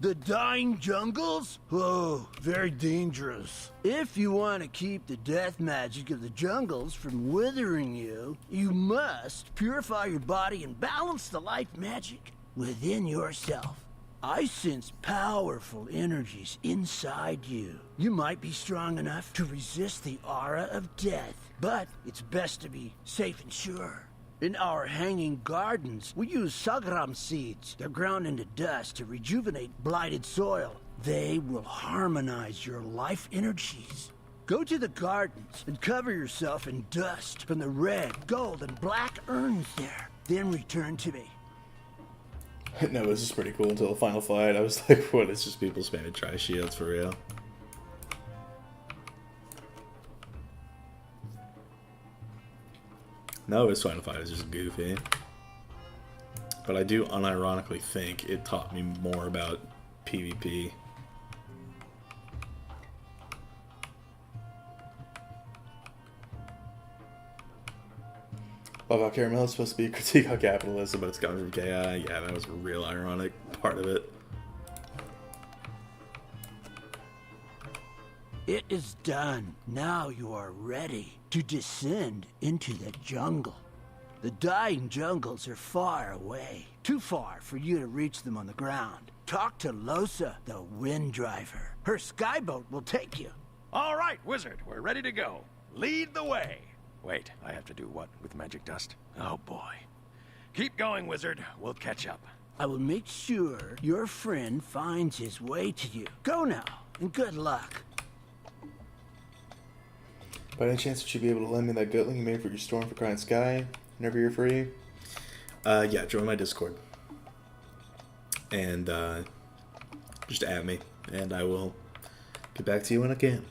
The dying jungles? Oh, very dangerous. If you want to keep the death magic of the jungles from withering you, you must purify your body and balance the life magic within yourself. I sense powerful energies inside you. You might be strong enough to resist the aura of death, but it's best to be safe and sure. In our hanging gardens, we use sagram seeds. They're ground into dust to rejuvenate blighted soil. They will harmonize your life energies. Go to the gardens and cover yourself in dust from the red, gold, and black urns there. Then return to me. No, this is pretty cool until the final fight. I was like, what? It's just people spamming tri-shields for real. No, this final fight is just goofy. But I do unironically think it taught me more about PvP. Love how Caramel is supposed to be a critique on capitalism, but it's coming from KI. Yeah, that was a real ironic part of it. It is done. Now you are ready to descend into the jungle. The dying jungles are far away. Too far for you to reach them on the ground. Talk to Losa, the wind driver. Her skyboat will take you. All right, wizard, we're ready to go. Lead the way. Wait, I have to do what with magic dust? Oh boy. Keep going, wizard. We'll catch up. I will make sure your friend finds his way to you. Go now, and good luck. By any chance, would you be able to lend me that goatling you made for your Storm for Crying Sky whenever you're free? Yeah, join my Discord. And just add me, and I will get back to you when I can.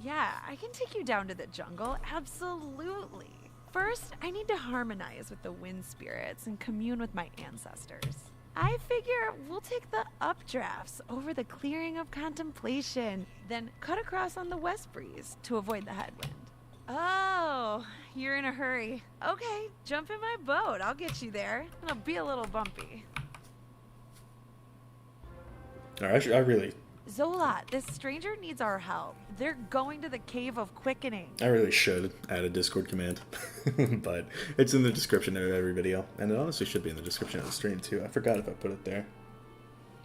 Yeah, I can take you down to the jungle, absolutely. First, I need to harmonize with the wind spirits and commune with my ancestors. I figure we'll take the updrafts over the clearing of contemplation, then cut across on the west breeze to avoid the headwind. Oh, you're in a hurry. Okay, jump in my boat. I'll get you there. It'll be a little bumpy. Alright, I really Zola, this stranger needs our help. They're going to the Cave of Quickening. should add a Discord command, but it's in the description of every video, and it honestly should be in the description of the stream too. I forgot if I put it there.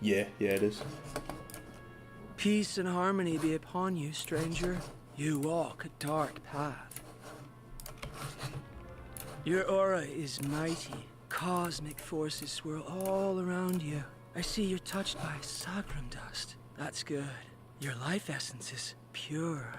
Yeah, it is. Peace and harmony be upon you, stranger. You walk a dark path. Your aura is mighty. Cosmic forces swirl all around you. I see you're touched by Sagrum dust. That's good. Your life essence is pure.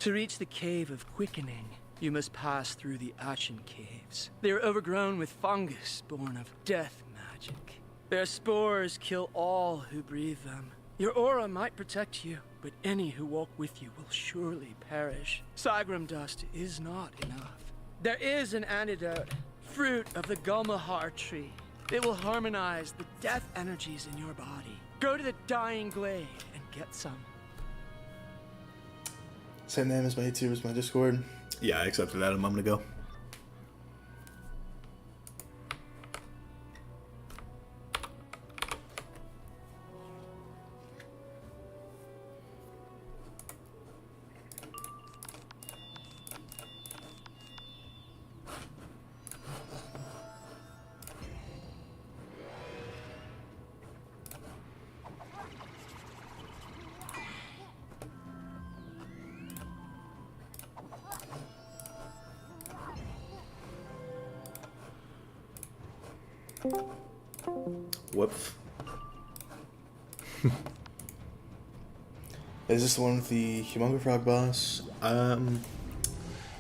To reach the Cave of Quickening, you must pass through the ashen caves. They are overgrown with fungus born of death magic. Their spores kill all who breathe them. Your aura might protect you, but any who walk with you will surely perish. Sagrum dust is not enough. There is an antidote. Fruit of the Gulmahar tree. It will harmonize the death energies in your body. Go to the Dying Glade and get some. Same name as my YouTube as my Discord. Yeah, I accepted that a moment ago. Whoops. Is this the one with the Humongo Frog boss? I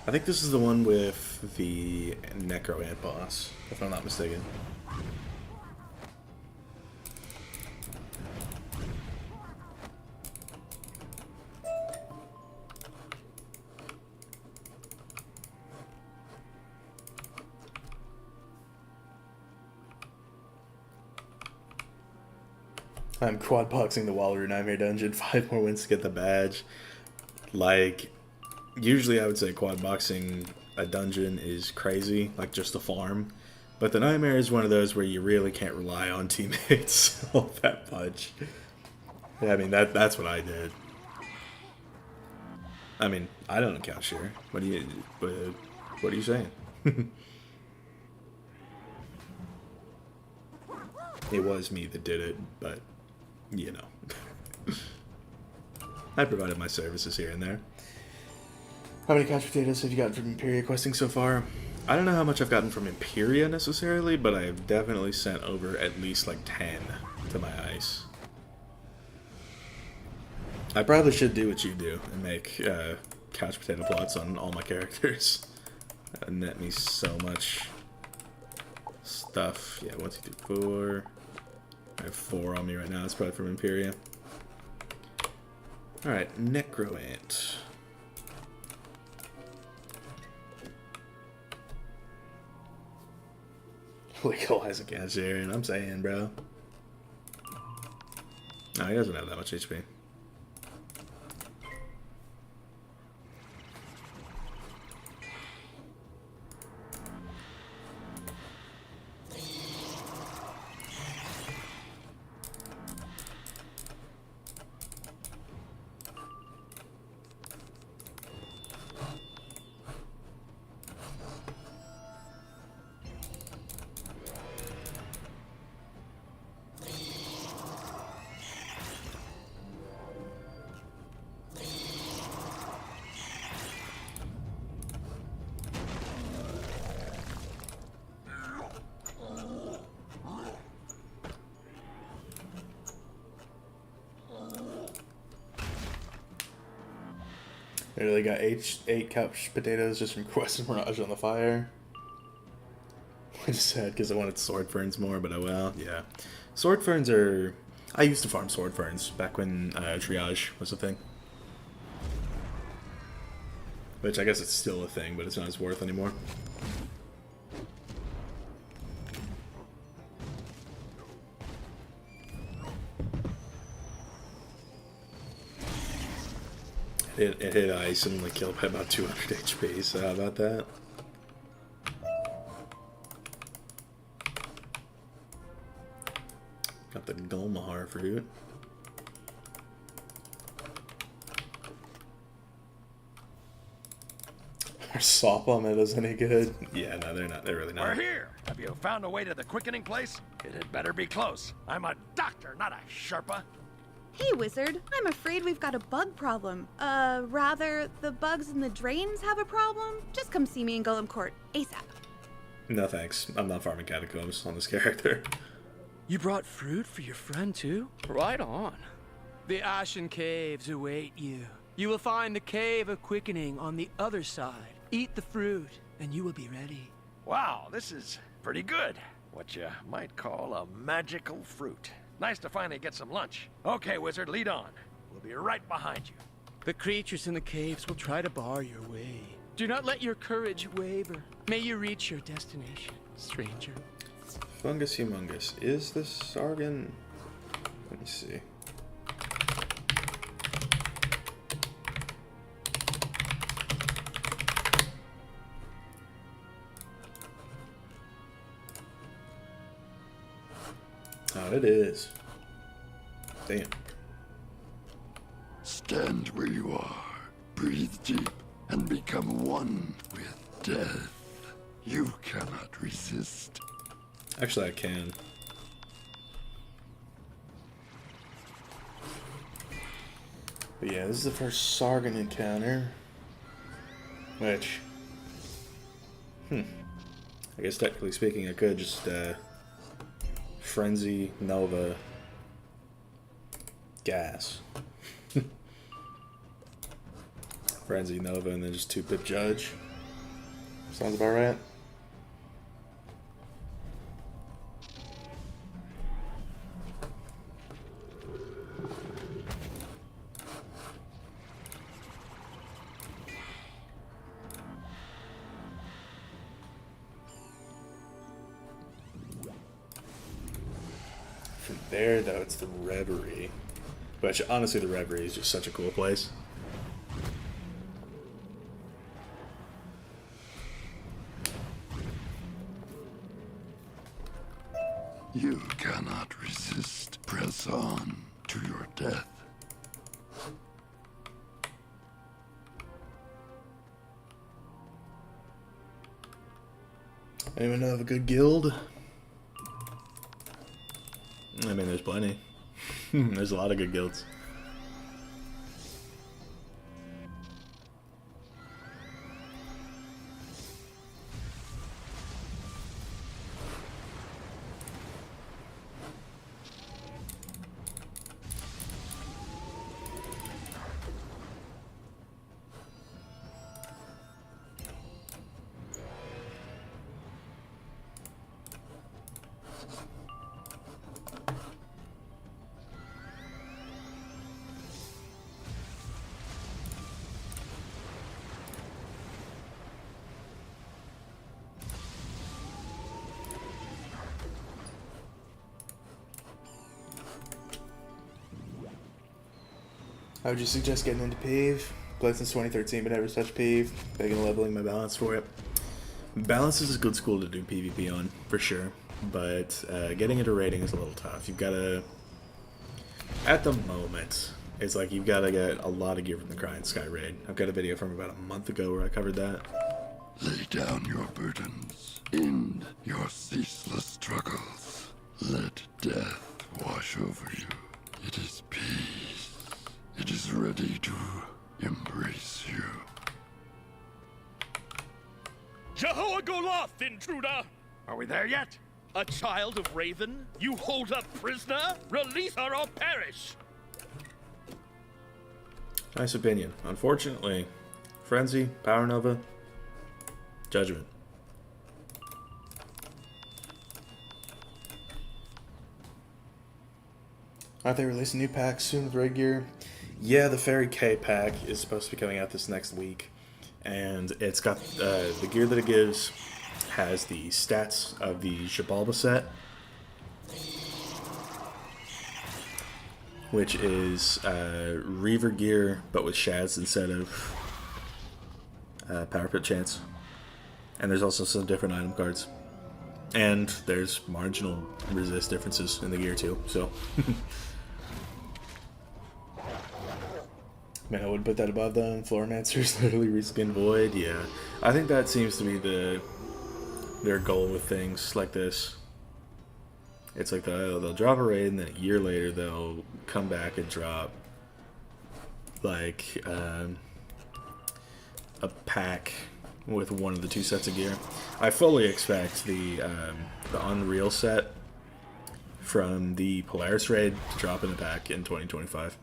think this is the one with the Necro Ant boss, if I'm not mistaken. I'm quad boxing the Walrus Nightmare Dungeon. 5 more wins to get the badge. Like, usually I would say quad boxing a dungeon is crazy, like just a farm. But the Nightmare is one of those where you really can't rely on teammates all that much. Yeah, I mean, that's what I did. I mean, I don't count share. What are you saying? It was me that did it, but you know. I provided my services here and there. How many couch potatoes have you gotten from Empyrea questing so far? I don't know how much I've gotten from Empyrea necessarily, but I have definitely sent over at least like 10 to my ice. I probably should do what you do and make couch potato plots on all my characters. That'd net me so much stuff. Yeah, 1, 2, 3, 4. I have 4 on me right now. It's probably from Empyrea. Alright, Necroant. Legalize a Cancerian, I'm saying, bro. No, he doesn't have that much HP. They really got eight couch potatoes just from Quest Mirage on the fire. I just sad because I wanted sword ferns more, but oh well, yeah. Sword ferns are... I used to farm sword ferns back when triage was a thing. Which I guess it's still a thing, but it's not as worth anymore. It hit ice and like killed by about 200 HP, so how about that? Got the Gulmahar fruit. Are saw palmettos any good? Yeah, no, they're not. They're really not. We're here. Have you found a way to the quickening place? It had better be close. I'm a doctor, not a Sherpa. Hey, Wizard. I'm afraid we've got a bug problem. Rather, the bugs in the drains have a problem. Just come see me in Golem Court, ASAP. No thanks. I'm not farming catacombs on this character. You brought fruit for your friend, too? Right on. The Ashen Caves await you. You will find the Cave of Quickening on the other side. Eat the fruit, and you will be ready. Wow, this is pretty good. What you might call a magical fruit. Nice to finally get some lunch. Okay, Wizard, lead on. We'll be right behind you. The creatures in the caves will try to bar your way. Do not let your courage waver. May you reach your destination, stranger. Fungus humongous. Is this Sargon? Let me see. Oh, it is. Damn. Stand where you are, breathe deep, and become one with death. You cannot resist. Actually, I can. But yeah, this is the first Sargon encounter. Which... I guess technically speaking, I could just, Frenzy, Nova, Gas. Frenzy, Nova, and then just 2-pip Judge. Sounds about right. From there, though, it's the Reverie. Which, honestly, the Reverie is just such a cool place. You cannot resist. Press on to your death. Anyone know of a good guild? I mean, there's plenty. There's a lot of good guilds. I would just suggest getting into Pave. Played since 2013, but never touched Pave. Begging and leveling my balance for it. Balance is a good school to do PvP on, for sure. But getting into raiding is a little tough. You've got to... At the moment, it's like you've got to get a lot of gear from the Crying Sky raid. I've got a video from about a month ago where I covered that. Lay down your burdens. End your ceaseless struggles. Let death wash over you. It is peace. It is ready to embrace you. Jehovah Goloth, intruder! Are we there yet? A child of Raven? You hold up prisoner? Release her or perish! Nice opinion. Unfortunately, Frenzy, Power Nova, Judgment. Aren't they releasing new packs soon with Red Gear? Yeah, the Fairy K pack is supposed to be coming out this next week. And it's got the gear that it gives has the stats of the Xibalba set, which is Reaver gear, but with shads instead of power pit chance. And there's also some different item cards. And there's marginal resist differences in the gear too, so... Man, I wouldn't put that above them. Floormancer's literally reskin Void. Yeah, I think that seems to be their goal with things like this. It's like they'll drop a raid, and then a year later they'll come back and drop like a pack with one of the two sets of gear. I fully expect the Unreal set from the Polaris raid to drop in a pack in 2025.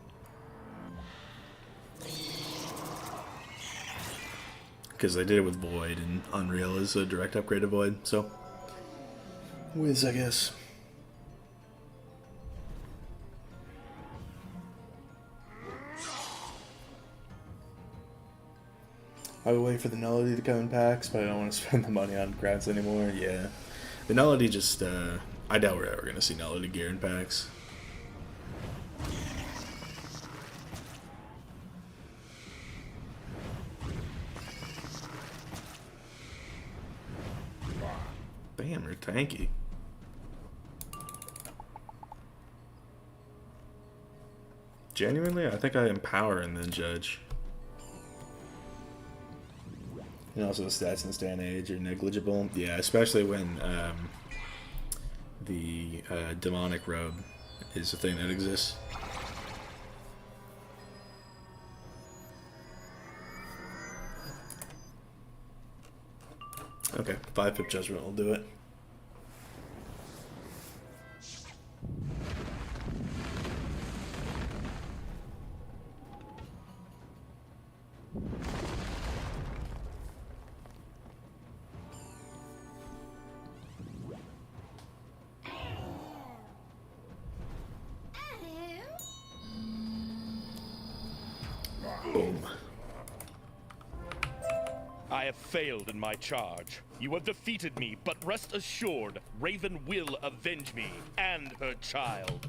Because they did it with Void, and Unreal is a direct upgrade to Void, so... Wiz, I guess. I would wait for the Nullity to come in packs, but I don't want to spend the money on grabs anymore, yeah. The Nullity just, I doubt we're ever going to see Nullity gear in packs. Damn, they're tanky. Genuinely, I think I empower and then judge. And also the stats in this day and age are negligible. Yeah, especially when the demonic robe is a thing that exists. Okay, 5-pip judgment will do it. Boom. I have failed in my charge. You have defeated me, but rest assured, Raven will avenge me and her child.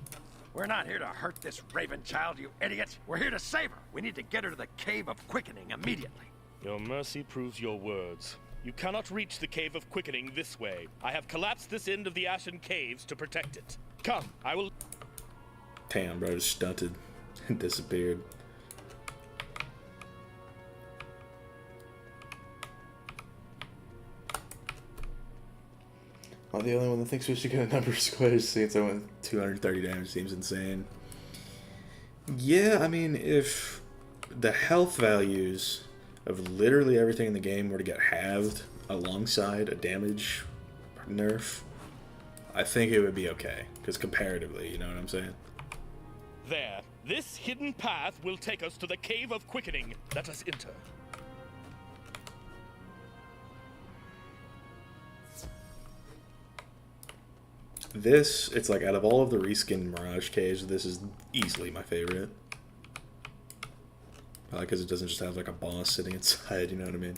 We're not here to hurt this Raven child, you idiot. We're here to save her. We need to get her to the Cave of Quickening immediately. Your mercy proves your words. You cannot reach the Cave of Quickening this way. I have collapsed this end of the Ashen Caves to protect it. Come, I will... Damn, bro, just stunted and disappeared. I'm the only one that thinks we should get a number of squares since I went 230 damage seems insane. Yeah, I mean, if the health values of literally everything in the game were to get halved alongside a damage nerf, I think it would be okay. Because comparatively, you know what I'm saying? There. This hidden path will take us to the Cave of Quickening. Let us enter. This, it's like out of all of the reskin Mirage caves, this is easily my favorite. Probably because it doesn't just have like a boss sitting inside, you know what I mean?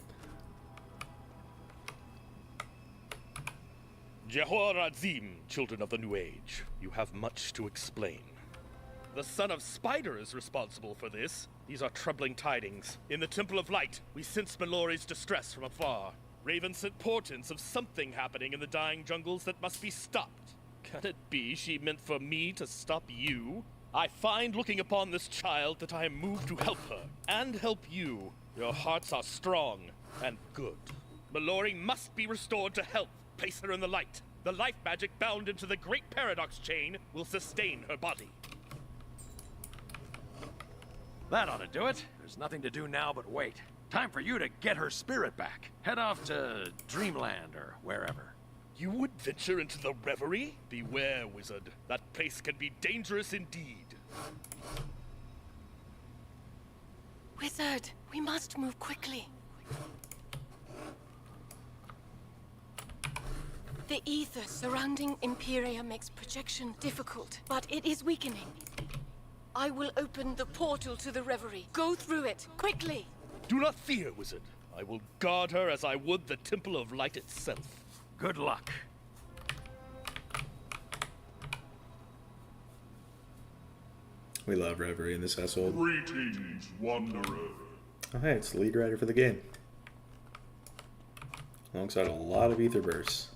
Jehor Azim, children of the New Age. You have much to explain. The Son of Spider is responsible for this. These are troubling tidings. In the Temple of Light, we sense Mellori's distress from afar. Raven sent portents of something happening in the dying jungles that must be stopped. Can it be she meant for me to stop you? I find looking upon this child that I am moved to help her, and help you. Your hearts are strong and good. Mellori must be restored to health. Place her in the light. The life magic bound into the Great Paradox chain will sustain her body. That ought to do it. There's nothing to do now but wait. Time for you to get her spirit back. Head off to Dreamland or wherever. You would venture into the Reverie? Beware, wizard. That place can be dangerous indeed. Wizard, we must move quickly. The ether surrounding Empyrea makes projection difficult, but it is weakening. I will open the portal to the reverie. Go through it, quickly! Do not fear, wizard. I will guard her as I would the Temple of Light itself. Good luck. We love reverie in this household. Greetings, wanderer. Oh hey, it's the lead writer for the game. Alongside a lot of ether bursts.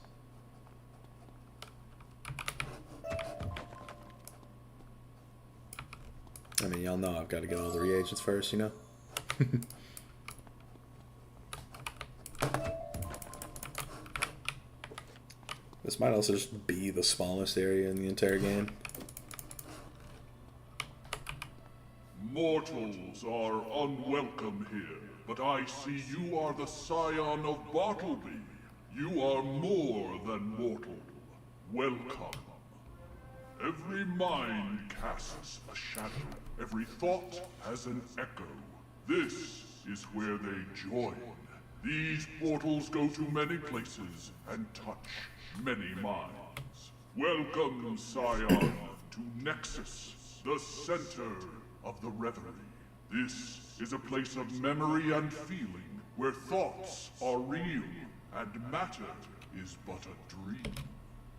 I mean, y'all know I've got to get all the reagents first, you know? This might also just be the smallest area in the entire game. Mortals are unwelcome here, but I see you are the scion of Bartleby. You are more than mortal. Welcome. Every mind casts a shadow. Every thought has an echo. This is where they join. These portals go to many places and touch many minds. Welcome, Scion, to Nexus, the center of the reverie. This is a place of memory and feeling, where thoughts are real and matter is but a dream.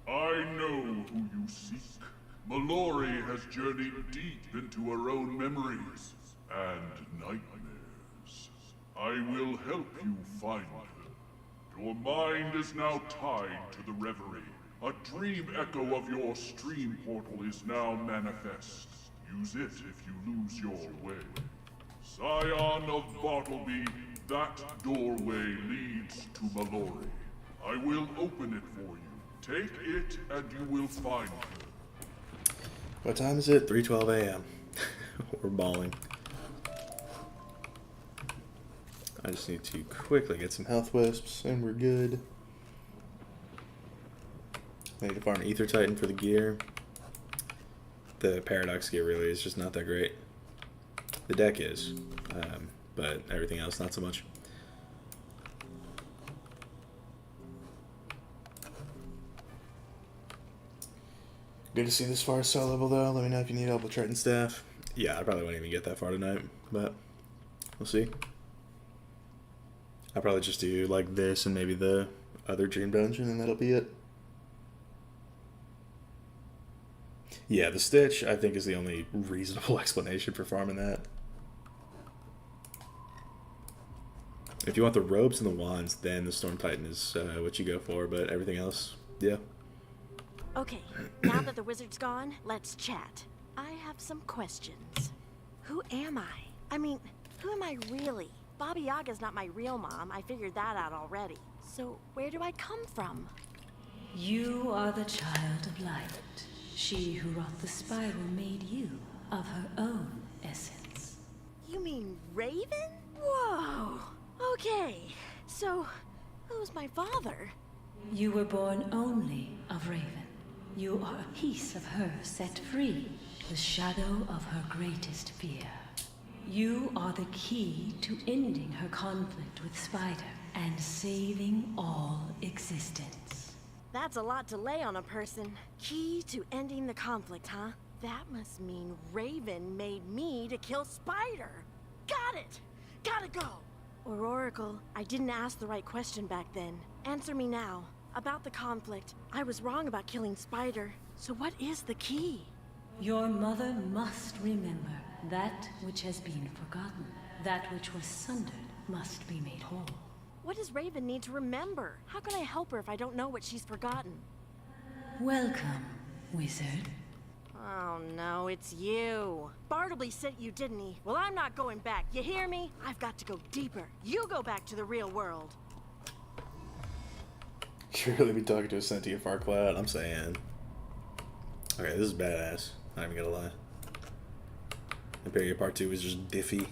I know who you seek. Mellori has journeyed deep into her own memories and nightmares. I will help you find her. Your mind is now tied to the reverie. A dream echo of your stream portal is now manifest. Use it if you lose your way. Scion of Bartleby, that doorway leads to Mellori. I will open it for you. Take it and you will find her. What time is it? 3:12 a.m. We're balling. I just need to quickly get some health wisps and we're good. I need to farm Ether Titan for the gear. The Paradox gear really is just not that great. The deck is, but everything else not so much. Good to see this far solo level though. Let me know if you need help with Triton Staff. Yeah, I probably won't even get that far tonight, but we'll see. I'll probably just do like this and maybe the other dream dungeon and that'll be it. Yeah, the Stitch I think is the only reasonable explanation for farming that. If you want the robes and the wands, then the Storm Titan is what you go for, but everything else, yeah. Okay, now that the wizard's gone, let's chat. I have some questions. Who am I? I mean, who am I really? Baba Yaga's not my real mom, I figured that out already. So, where do I come from? You are the child of light. She who wrought the spiral made you of her own essence. You mean Raven? Whoa! Okay, so, who's my father? You were born only of Raven. You are a piece of her set free, the shadow of her greatest fear. You are the key to ending her conflict with Spider and saving all existence. That's a lot to lay on a person. Key to ending the conflict, huh? That must mean Raven made me to kill Spider. Got it! Gotta go! Or Oracle, I didn't ask the right question back then. Answer me now. About the conflict, I was wrong about killing Spider. So what is the key? Your mother must remember that which has been forgotten. That which was sundered must be made whole. What does Raven need to remember? How can I help her if I don't know what she's forgotten? Welcome, wizard. Oh no, it's you. Bartleby sent you, didn't he? Well, I'm not going back. You hear me? I've got to go deeper. You go back to the real world. You really be talking to a sentient far cloud? I'm saying. Okay, this is badass. Not even gonna lie. Empyrea Part 2 is just diffy.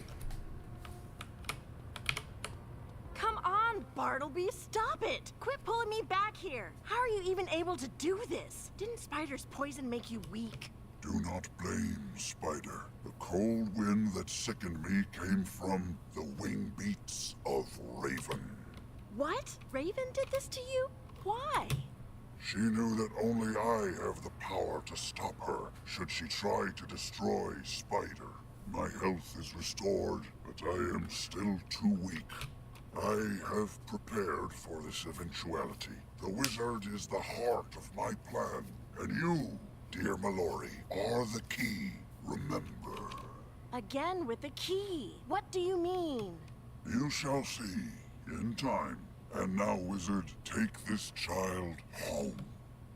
Come on, Bartleby, stop it! Quit pulling me back here! How are you even able to do this? Didn't Spider's poison make you weak? Do not blame, Spider. The cold wind that sickened me came from the wing beats of Raven. What? Raven did this to you? Why? She knew that only I have the power to stop her should she try to destroy Spider. My health is restored, but I am still too weak. I have prepared for this eventuality. The wizard is the heart of my plan, and you, dear Mellori, are the key, remember. Again with the key. What do you mean? You shall see, in time. And now, wizard, take this child home.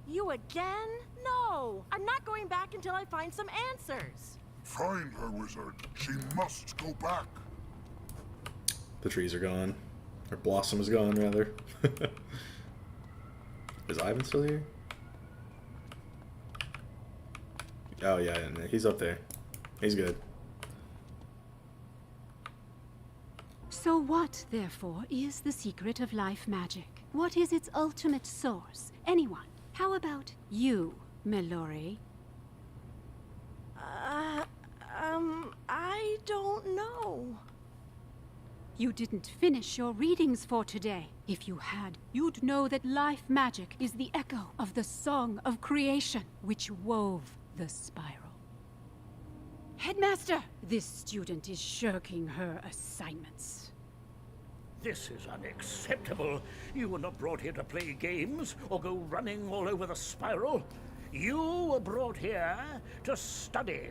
You again? No! I'm not going back until I find some answers. Find her, wizard. She must go back. The trees are gone. Or Blossom is gone, rather. Is Ivan still here? Oh, yeah, he's up there. He's good. So what, therefore, is the secret of life magic? What is its ultimate source? Anyone? How about you, Mellori? I don't know. You didn't finish your readings for today. If you had, you'd know that life magic is the echo of the song of creation, which wove the spiral. Headmaster, this student is shirking her assignments. This is unacceptable. You were not brought here to play games or go running all over the spiral. You were brought here to study.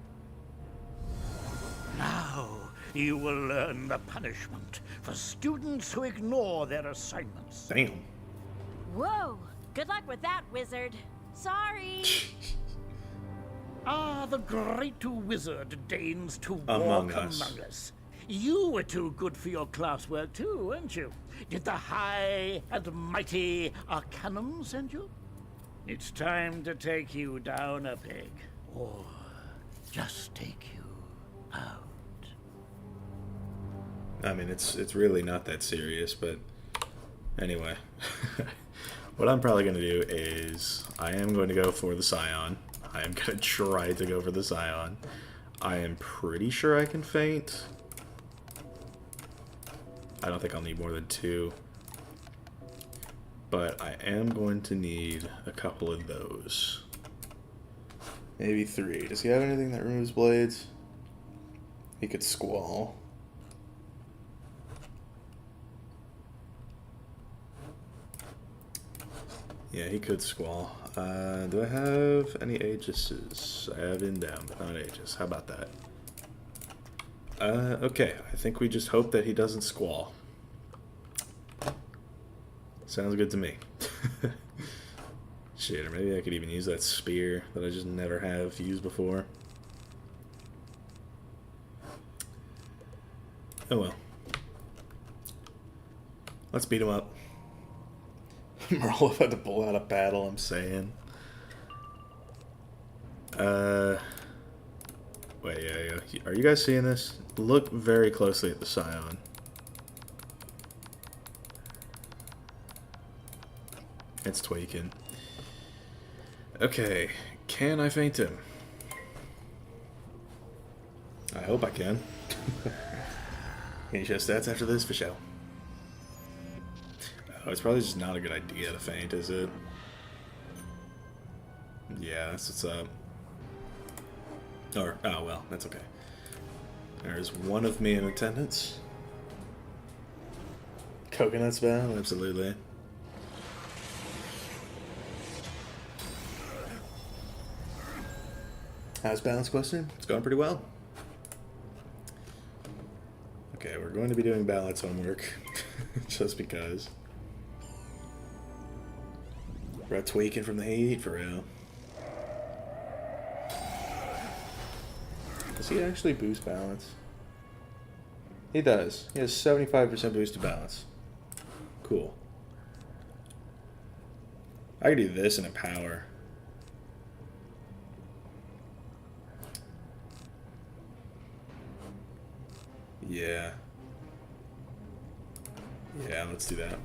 Now, you will learn the punishment for students who ignore their assignments. Damn. Whoa! Good luck with that, wizard. Sorry. The great wizard deigns to Among walk us. among us. You were too good for your classwork too, weren't you? Did the high and mighty Arcanum send you? It's time to take you down a peg. Or just take you out. I mean, it's really not that serious, but anyway. What I'm probably going to do is I am going to go for the Scion. I am going to try to go for the Scion. I am pretty sure I can faint. I don't think I'll need more than 2. But I am going to need a couple of those. Maybe 3. Does he have anything that removes blades? He could Squall. Yeah, he could Squall. Do I have any Aegises? I have Indown, but not Aegis. How about that? Okay. I think we just hope that he doesn't Squall. Sounds good to me. Shit, or maybe I could even use that spear that I just never have used before. Oh well. Let's beat him up. Merle had to pull out a paddle, I'm saying. Wait, yeah. Are you guys seeing this? Look very closely at the Scion. It's tweaking. Okay, can I faint him? I hope I can. Can you show stats after this for show? Oh, it's probably just not a good idea to faint, is it? Yeah, that's what's up. Or, oh well, that's okay. There's one of me in attendance. Coconut spell? Absolutely. How's balance question? It's going pretty well. Okay, we're going to be doing balance homework. Just because. We're tweaking from the heat, for real. Does he actually boost balance? He does. He has 75% boost to balance. Cool. I could do this and empower. Yeah. Yeah, let's do that.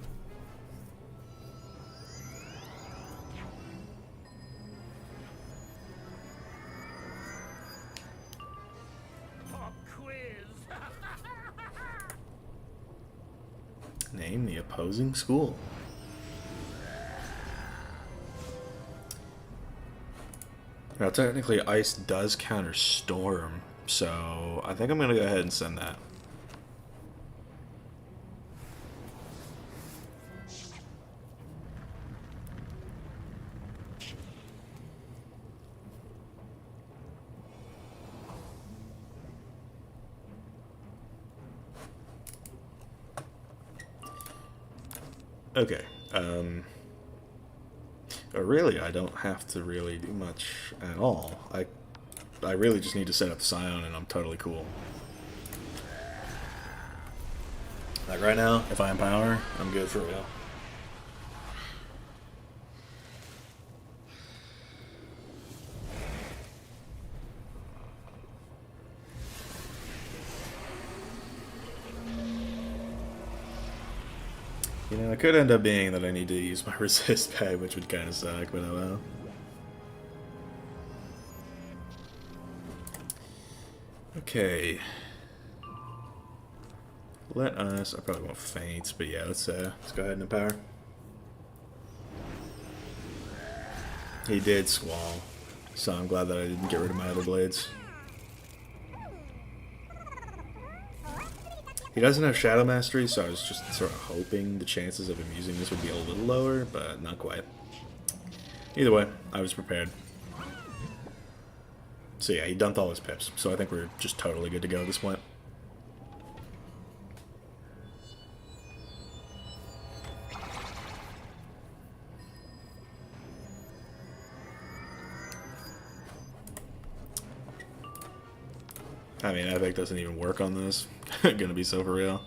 name the opposing school. Now, technically, ice does counter storm, so I think I'm going to go ahead and send that. Okay, really, I don't have to really do much at all. I really just need to set up the Scion and I'm totally cool. Like right now, if I empower, I'm good for real. You know, it could end up being that I need to use my resist peg, which would kind of suck, but oh well. Okay. Let us... I probably won't faint, but yeah, let's go ahead and empower. He did squall, so I'm glad that I didn't get rid of my other blades. He doesn't have Shadow Mastery, so I was just sort of hoping the chances of him using this would be a little lower, but not quite. Either way, I was prepared. So yeah, he dumped all his pips, so I think we're just totally good to go at this point. I mean, Epic doesn't even work on this. Gonna be so for real.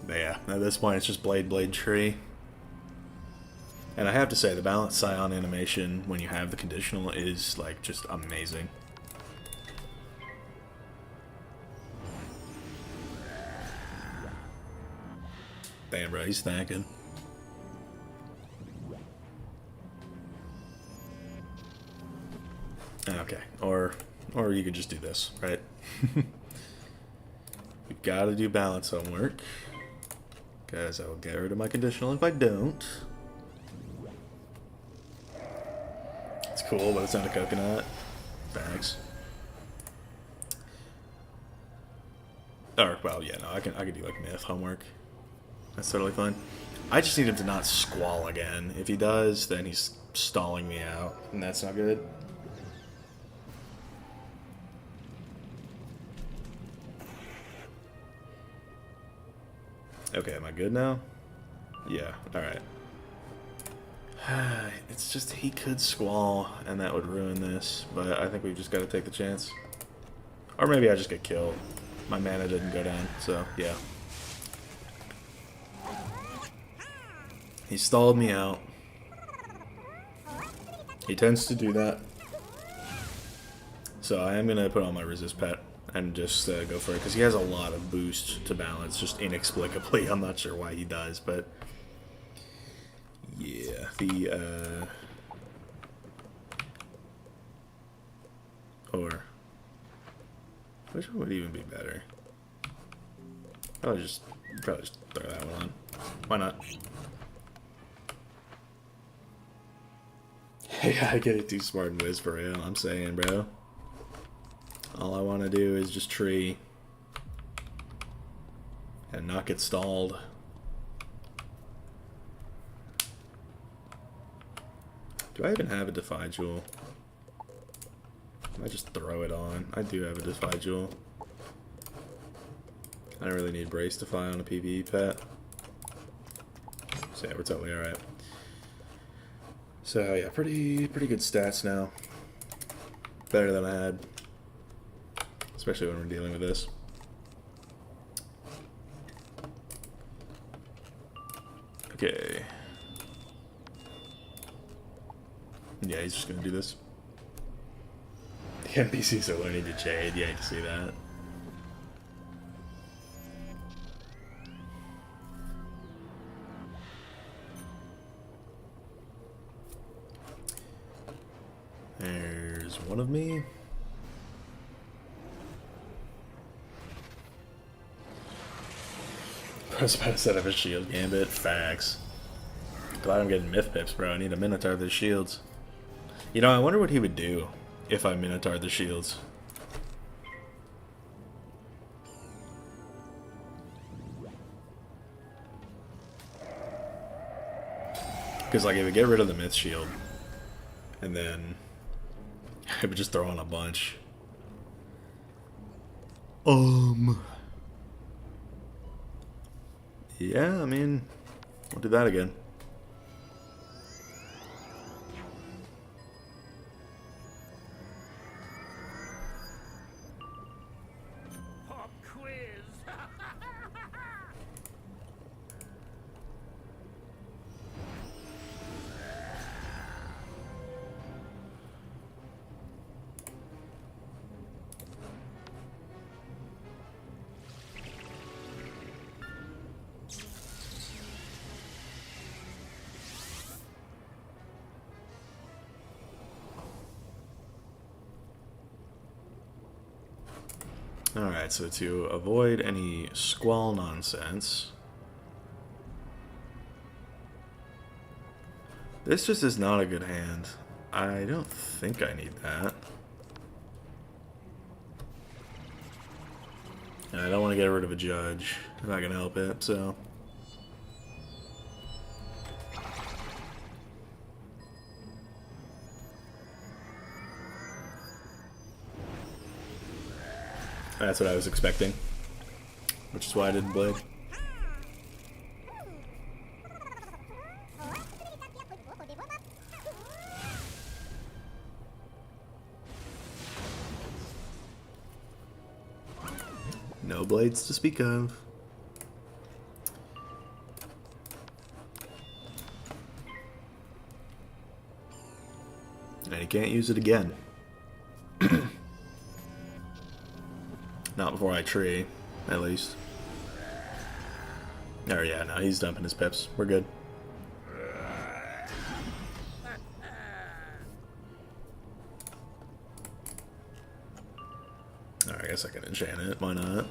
But yeah, at this point it's just blade tree. And I have to say, the balanced Scion animation when you have the conditional is like just amazing. Damn, bro, he's thanking. Okay, or you could just do this, right? We gotta do balance homework, because I will get rid of my conditional if I don't. It's cool, but it's not a coconut. Thanks. Or, well, yeah, no, I can do like myth homework. That's totally fine. I just need him to not squall again. If he does, then he's stalling me out, and that's not good. Okay, am I good now? Yeah, alright. It's just, he could squall, and that would ruin this, but I think we've just got to take the chance. Or maybe I just get killed. My mana didn't go down, so yeah. He stalled me out. He tends to do that. So I am going to put on my resist pet and just go for it, because he has a lot of boost to balance, just inexplicably. I'm not sure why he does, but yeah, the or which one would even be better? Probably just throw that one on. Why not? Yeah, I get it too smart and whiz for real. I'm saying, bro. All I want to do is just tree and not get stalled. Do I even have a Defy Jewel? I just throw it on. I do have a Defy Jewel. I don't really need Brace Defy on a PvE pet. So yeah, we're totally alright. So yeah, pretty good stats now. Better than I had. Especially when we're dealing with this. Okay. Yeah, he's just gonna do this. The NPCs are learning to Jade. Yeah, you can see that. There's use one of me. I was about to set up a shield gambit. Facts. Glad I'm getting myth pips, bro. I need a Minotaur the shields. You know, I wonder what he would do if I Minotaur the shields. Because, like, it would get rid of the myth shield. And then I would just throw on a bunch. Yeah, I mean, we'll do that again. Alright, so to avoid any squall nonsense, this just is not a good hand. I don't think I need that. And I don't want to get rid of a judge if I can help it, so... That's what I was expecting, which is why I didn't blade. No blades to speak of. And you can't use it again. Not before I tree, at least. Oh yeah, no, he's dumping his pips. We're good. Alright, I guess I can enchant it. Why not?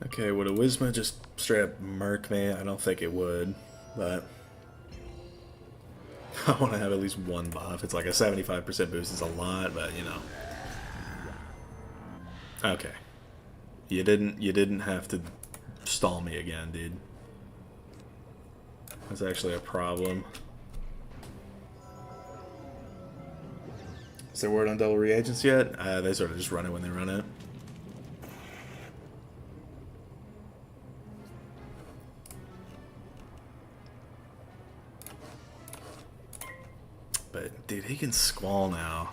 Okay, would a Wisma just straight up murk me? I don't think it would, but I want to have at least one buff. It's like a 75% boost is a lot, but you know. Okay. You didn't have to stall me again, dude. That's actually a problem. Is there word on double reagents yet? They sort of just run it when they run it. But, dude, he can squall now.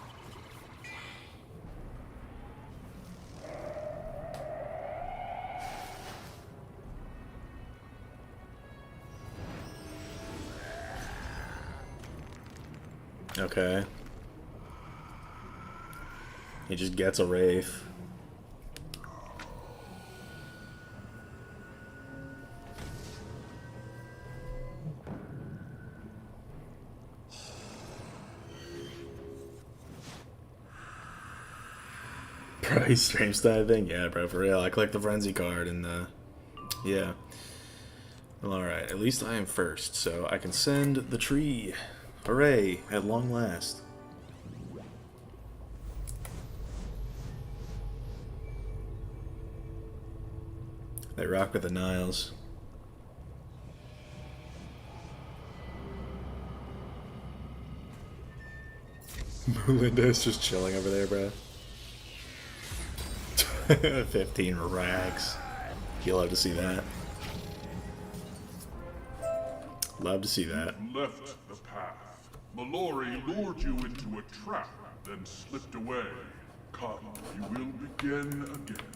Okay. He just gets a Wraith. Bro, he's stream sniping? Yeah, bro, for real. I clicked the Frenzy card and, yeah. Well, alright. At least I am first, so I can send the tree. Hooray, at long last. They rock with the Niles. Linda's just chilling over there, bro. 15 rags. You'll love to see that. Love to see that. You left the path. Mellori lured you into a trap, then slipped away. Come, you will begin again.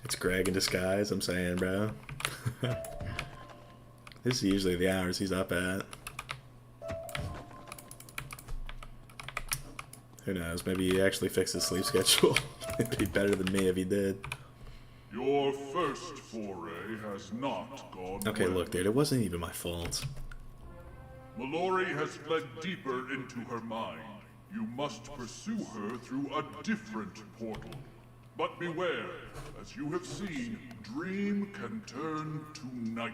It's Greg in disguise, I'm saying, bro. This is usually the hours he's up at. Who knows? Maybe he actually fixed his sleep schedule. It'd be better than me if he did. Your first foray has not gone Okay, well. look, dude, it wasn't even my fault. Mellori has fled deeper into her mind. You must pursue her through a different portal. But beware, as you have seen, dream can turn to nightmare.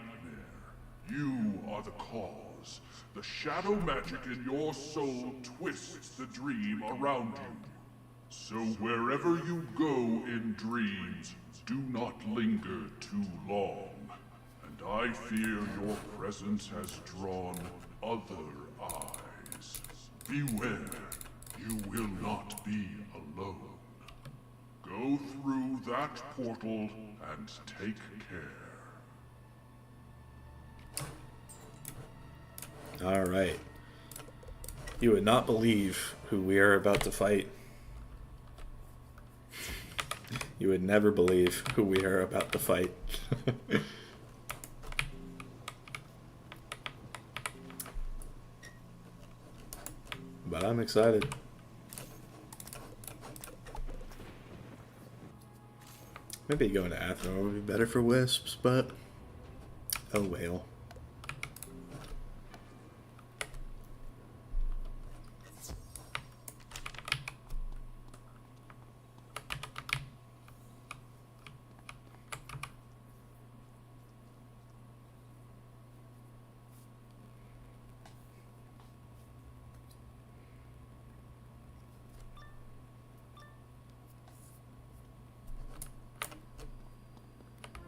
You are the cause. The shadow magic in your soul twists the dream around you. So wherever you go in dreams, do not linger too long. And I fear your presence has drawn other eyes. Beware, you will not be alone. Go through that portal and take care. Alright. You would not believe who we are about to fight. You would never believe who we are about to fight. But I'm excited. Maybe going to Athena would be better for wisps, but oh well.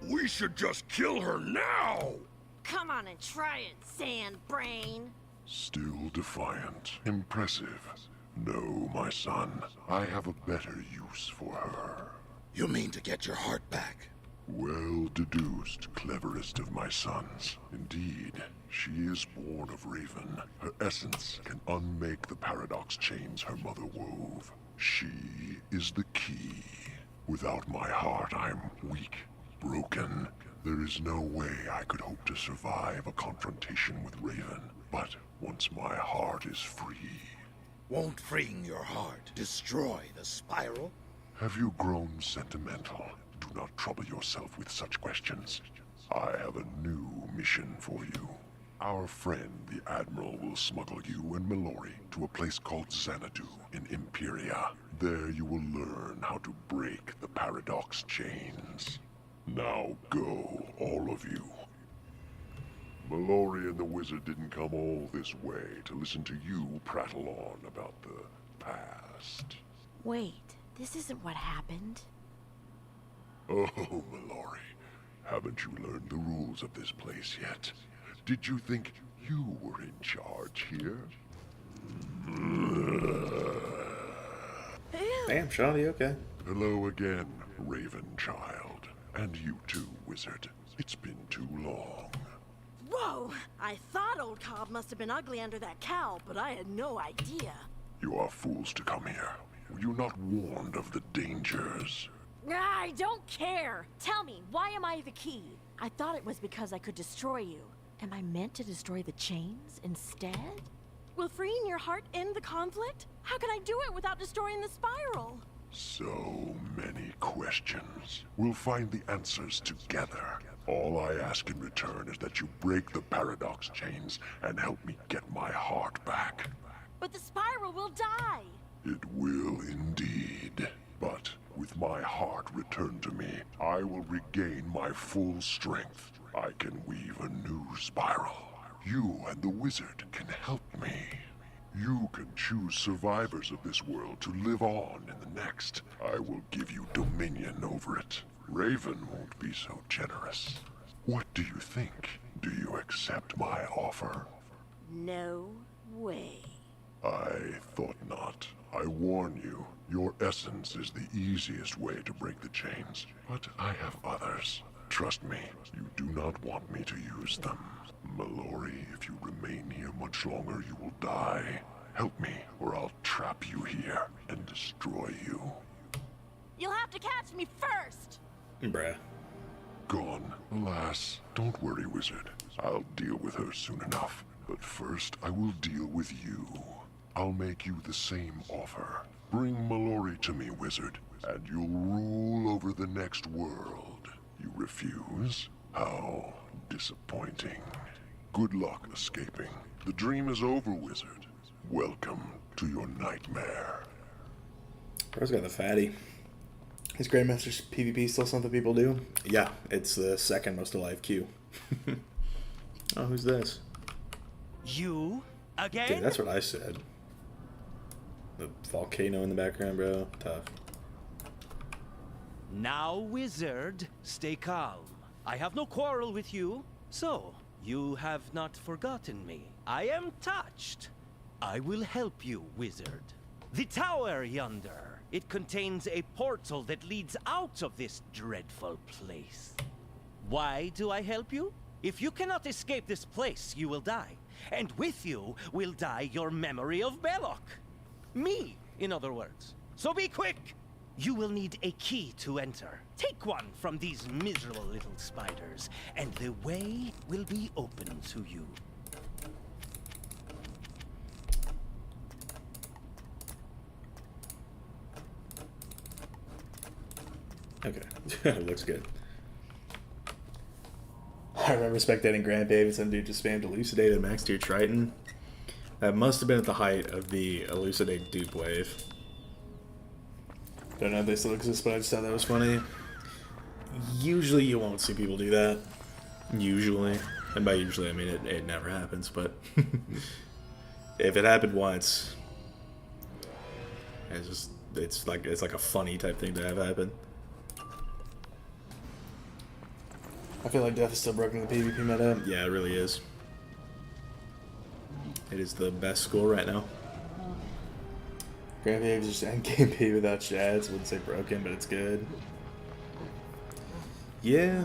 We should just kill her now! Come on and try it, sand brain. Still defiant. Impressive. No, my son. I have a better use for her. You mean to get your heart back? Well deduced, cleverest of my sons. Indeed, she is born of Raven. Her essence can unmake the paradox chains her mother wove. She is the key. Without my heart, I'm weak, broken. There is no way I could hope to survive a confrontation with Raven. But once my heart is free... Won't freeing your heart destroy the spiral? Have you grown sentimental? Do not trouble yourself with such questions. I have a new mission for you. Our friend, the Admiral, will smuggle you and Mellori to a place called Xanadu in Empyrea. There you will learn how to break the paradox chains. Now go, all of you. Mellori and the wizard didn't come all this way to listen to you prattle on about the past. Wait, this isn't what happened. Oh, Mellori, haven't you learned the rules of this place yet? Did you think you were in charge here? Damn, Shawnee, okay. Hello again, Raven child. And you too, wizard. It's been too long. Whoa! I thought old Cobb must have been ugly under that cowl, but I had no idea. You are fools to come here. Were you not warned of the dangers? I don't care! Tell me, why am I the key? I thought it was because I could destroy you. Am I meant to destroy the chains instead? Will freeing your heart end the conflict? How can I do it without destroying the spiral? So many questions. We'll find the answers together. All I ask in return is that you break the paradox chains and help me get my heart back. But the spiral will die! It will indeed. But with my heart returned to me, I will regain my full strength. I can weave a new spiral. You and the wizard can help me. You can choose survivors of this world to live on in the next. I will give you dominion over it. Raven won't be so generous. What do you think? Do you accept my offer? No way. I thought not. I warn you, your essence is the easiest way to break the chains. But I have others. Trust me, you do not want me to use them. Mellori, if you remain here much longer, you will die. Help me, or I'll trap you here and destroy you. You'll have to catch me first! Bruh. Gone. Alas, don't worry, wizard. I'll deal with her soon enough. But first, I will deal with you. I'll make you the same offer. Bring Mellori to me, wizard, and you'll rule over the next world. You refuse? How disappointing. Good luck escaping. The dream is over, wizard. Welcome to your nightmare. Bro's got the fatty. Is Grandmaster's PvP still something people do? Yeah, it's the second most alive queue. Oh, who's this? You? Again? Dude, that's what I said. The volcano in the background, bro. Tough. Now, wizard, stay calm. I have no quarrel with you, so you have not forgotten me. I am touched. I will help you, wizard. The tower yonder. It contains a portal that leads out of this dreadful place. Why do I help you? If you cannot escape this place, you will die. And with you will die your memory of Belloc. Me, in other words. So be quick! You will need a key to enter. Take one from these miserable little spiders, and the way will be open to you. Okay, looks good. I remember spectating Grand Dave and some dude just spammed Elucidate at max tier Triton. That must have been at the height of the Elucidate dupe wave. Don't know if they still exist, but I just thought that was funny. Usually you won't see people do that. Usually. And by usually I mean it never happens, but if it happened once, it's like a funny type thing to have happen. I feel like death is still broken in the PvP meta. Yeah, it really is. It is the best school right now. Grand Pave is just endgame P without shads. Wouldn't say broken, but it's good. Yeah.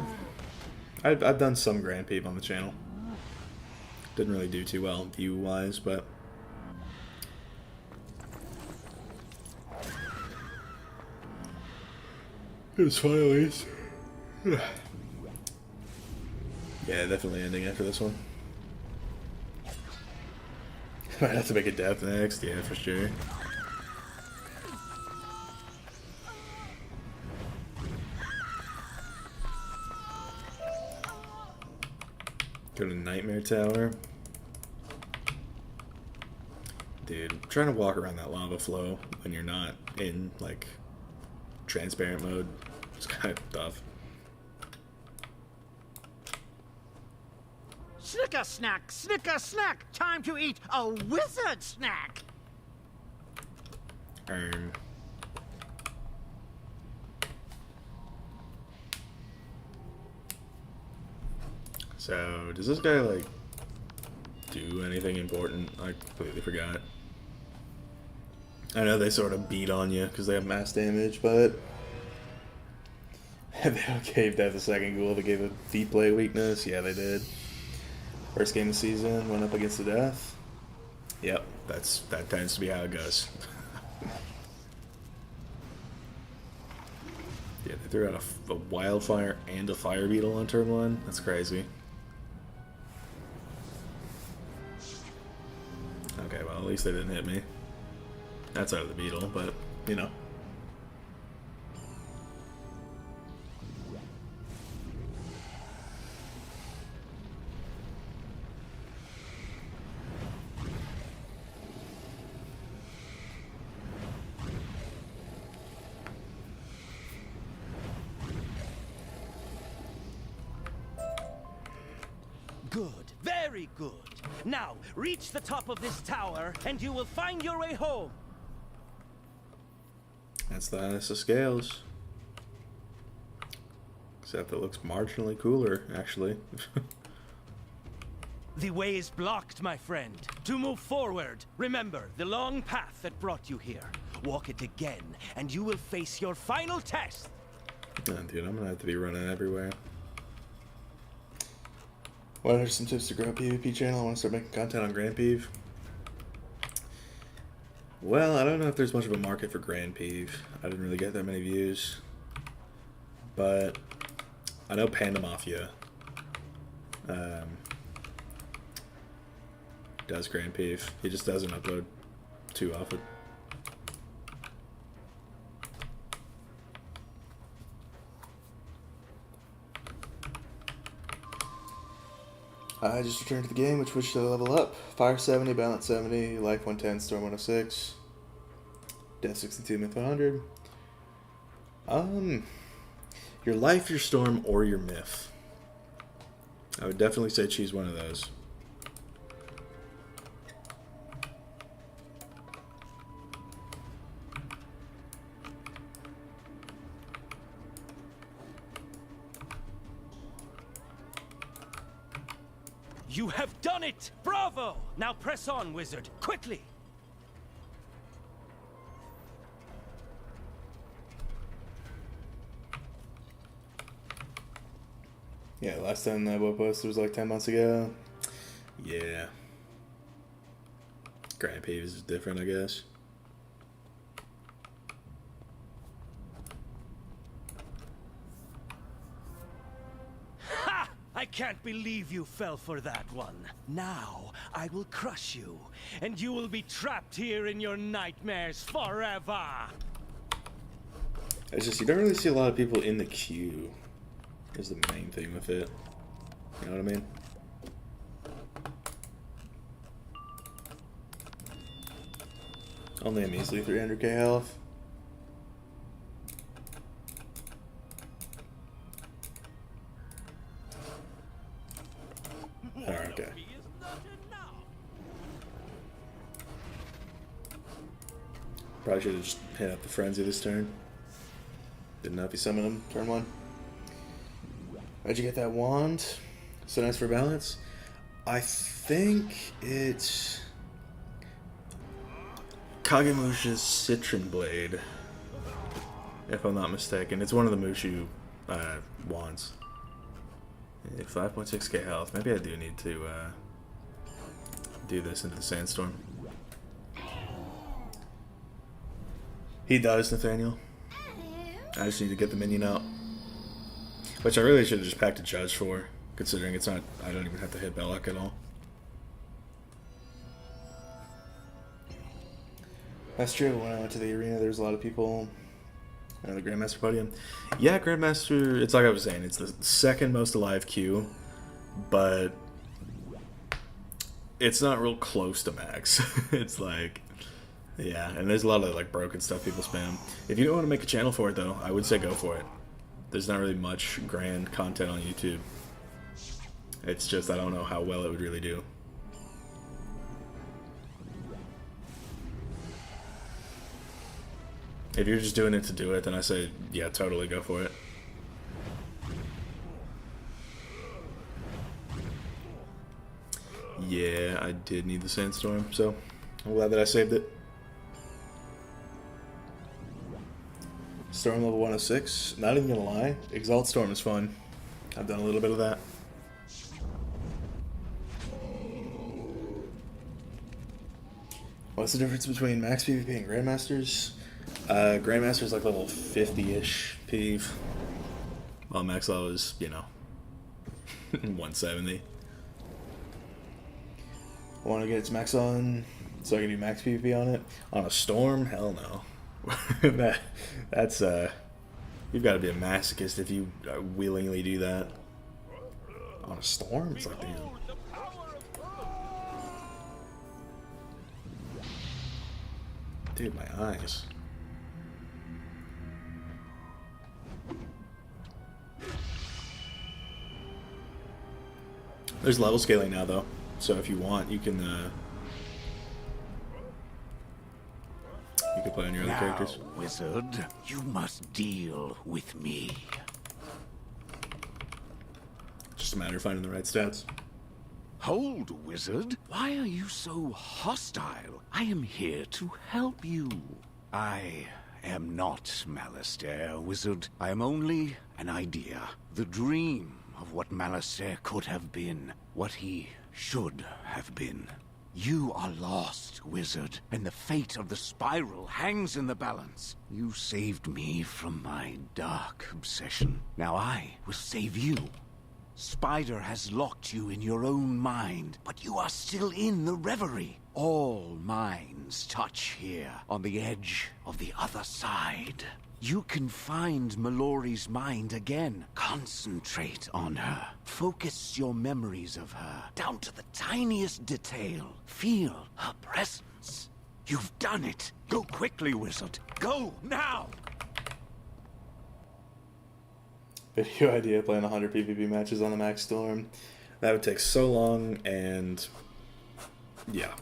I've done some Grand Pave on the channel. Didn't really do too well view-wise, but... it was fun at least. Yeah, definitely ending after this one. Might have to make a death next, yeah, for sure. Go to Nightmare Tower. Dude, trying to walk around that lava flow when you're not in, like, transparent mode is kind of tough. Snicker snack, time to eat a wizard snack. So, does this guy, like, do anything important? I completely forgot. I know they sort of beat on you because they have mass damage, but... they gave Death a second goal. They gave a feet play weakness. Yeah, they did. First game of the season, went up against the Death. Yep, that tends to be how it goes. Yeah, they threw out a wildfire and a fire beetle on turn 1. That's crazy. Okay, well, at least they didn't hit me. Outside of the beetle, but, you know. Good, very good. Now, reach the top of this tower, and you will find your way home. That's the highest of scales. Except it looks marginally cooler, actually. The way is blocked, my friend. To move forward, remember the long path that brought you here. Walk it again, and you will face your final test. Oh, dude, I'm gonna have to be running everywhere. What are some tips to grow a PvP channel? I want to start making content on Grand Peeve. Well, I don't know if there's much of a market for Grand Peeve. I didn't really get that many views. But I know Panda Mafia does Grand Peeve. He just doesn't upload 2 off it. I just returned to the game, which wished to level up. Fire 70, balance 70, life 110, storm 106, death 62, myth 100. Your life, your storm, or your myth. I would definitely say choose one of those. You have done it! Bravo! Now press on, wizard. Quickly! Yeah, last time that web post was like 10 months ago. Yeah. Grand Peeves is different, I guess. Ha! I can't believe you fell for that one. Now, I will crush you, and you will be trapped here in your nightmares forever! It's just, you don't really see a lot of people in the queue. Is the main thing with it. You know what I mean? Only a measly 300k health. Oh, okay. Probably should have just hit up the frenzy this turn. Didn't know if he summoned him turn 1. How'd you get that wand? So nice for balance. I think it's Kagemusha's Citron Blade, if I'm not mistaken. It's one of the Mushu wands. 5.6k health. Maybe I do need to do this into the sandstorm. He does, Nathaniel. I just need to get the minion out. Which I really should have just packed a judge for, considering it's not, I don't even have to hit Belloc at all. That's true, when I went to the arena there was a lot of people on the Grandmaster podium. Yeah, Grandmaster, it's like I was saying, it's the second most alive queue, but it's not real close to max. It's like, yeah, and there's a lot of like broken stuff people spam. If you don't want to make a channel for it though, I would say go for it. There's not really much grand content on YouTube. It's just, I don't know how well it would really do. If you're just doing it to do it, then I say, yeah, totally go for it. Yeah, I did need the sandstorm, so I'm glad that I saved it. Storm level 106, not even gonna lie, Exalt Storm is fun. I've done a little bit of that. What's the difference between max PvP and Grandmasters? Grandmaster's like level 50-ish PvP, while max level is, you know, 170. Want to get its max on so I can do max PvP on it? On a Storm? Hell no. That's you've got to be a masochist if you willingly do that on a Storm. It's like, damn. Dude, my eyes. There's level scaling now, though, so if you want, you can play on your other characters. Wizard, you must deal with me. Just a matter of finding the right stats. Hold, wizard. Why are you so hostile? I am here to help you. I am not Malastare, wizard. I am only an idea. The dream of what Malastare could have been. What he should have been. You are lost, wizard, and the fate of the spiral hangs in the balance. You saved me from my dark obsession. Now I will save you. Spider has locked you in your own mind, but you are still in the reverie. All minds touch here, on the edge of the other side. You can find Mellori's mind again. Concentrate on her. Focus your memories of her, down to the tiniest detail. Feel her presence. You've done it. Go quickly, wizard. Go, now! Video idea, playing 100 PvP matches on the Max Storm. That would take so long, and yeah,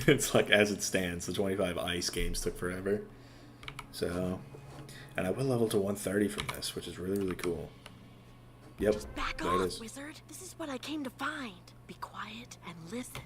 it's like as it stands, the 25 ice games took forever. So, and I will level to 130 from this, which is really, really cool. Yep, Just back there off, it is. wizard. This is what I came to find. Be quiet and listen.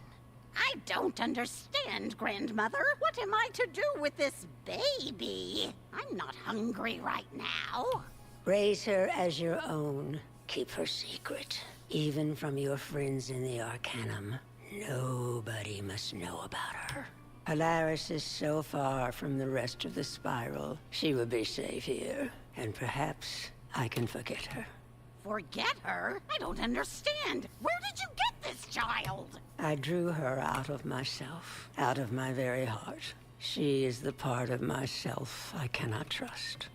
I don't understand, grandmother. What am I to do with this baby? I'm not hungry right now. Raise her as your own. Keep her secret, even from your friends in the Arcanum. Nobody must know about her. Polaris is so far from the rest of the spiral, she will be safe here. And perhaps I can forget her. Forget her? I don't understand. Where did you get this child? I drew her out of myself, out of my very heart. She is the part of myself I cannot trust.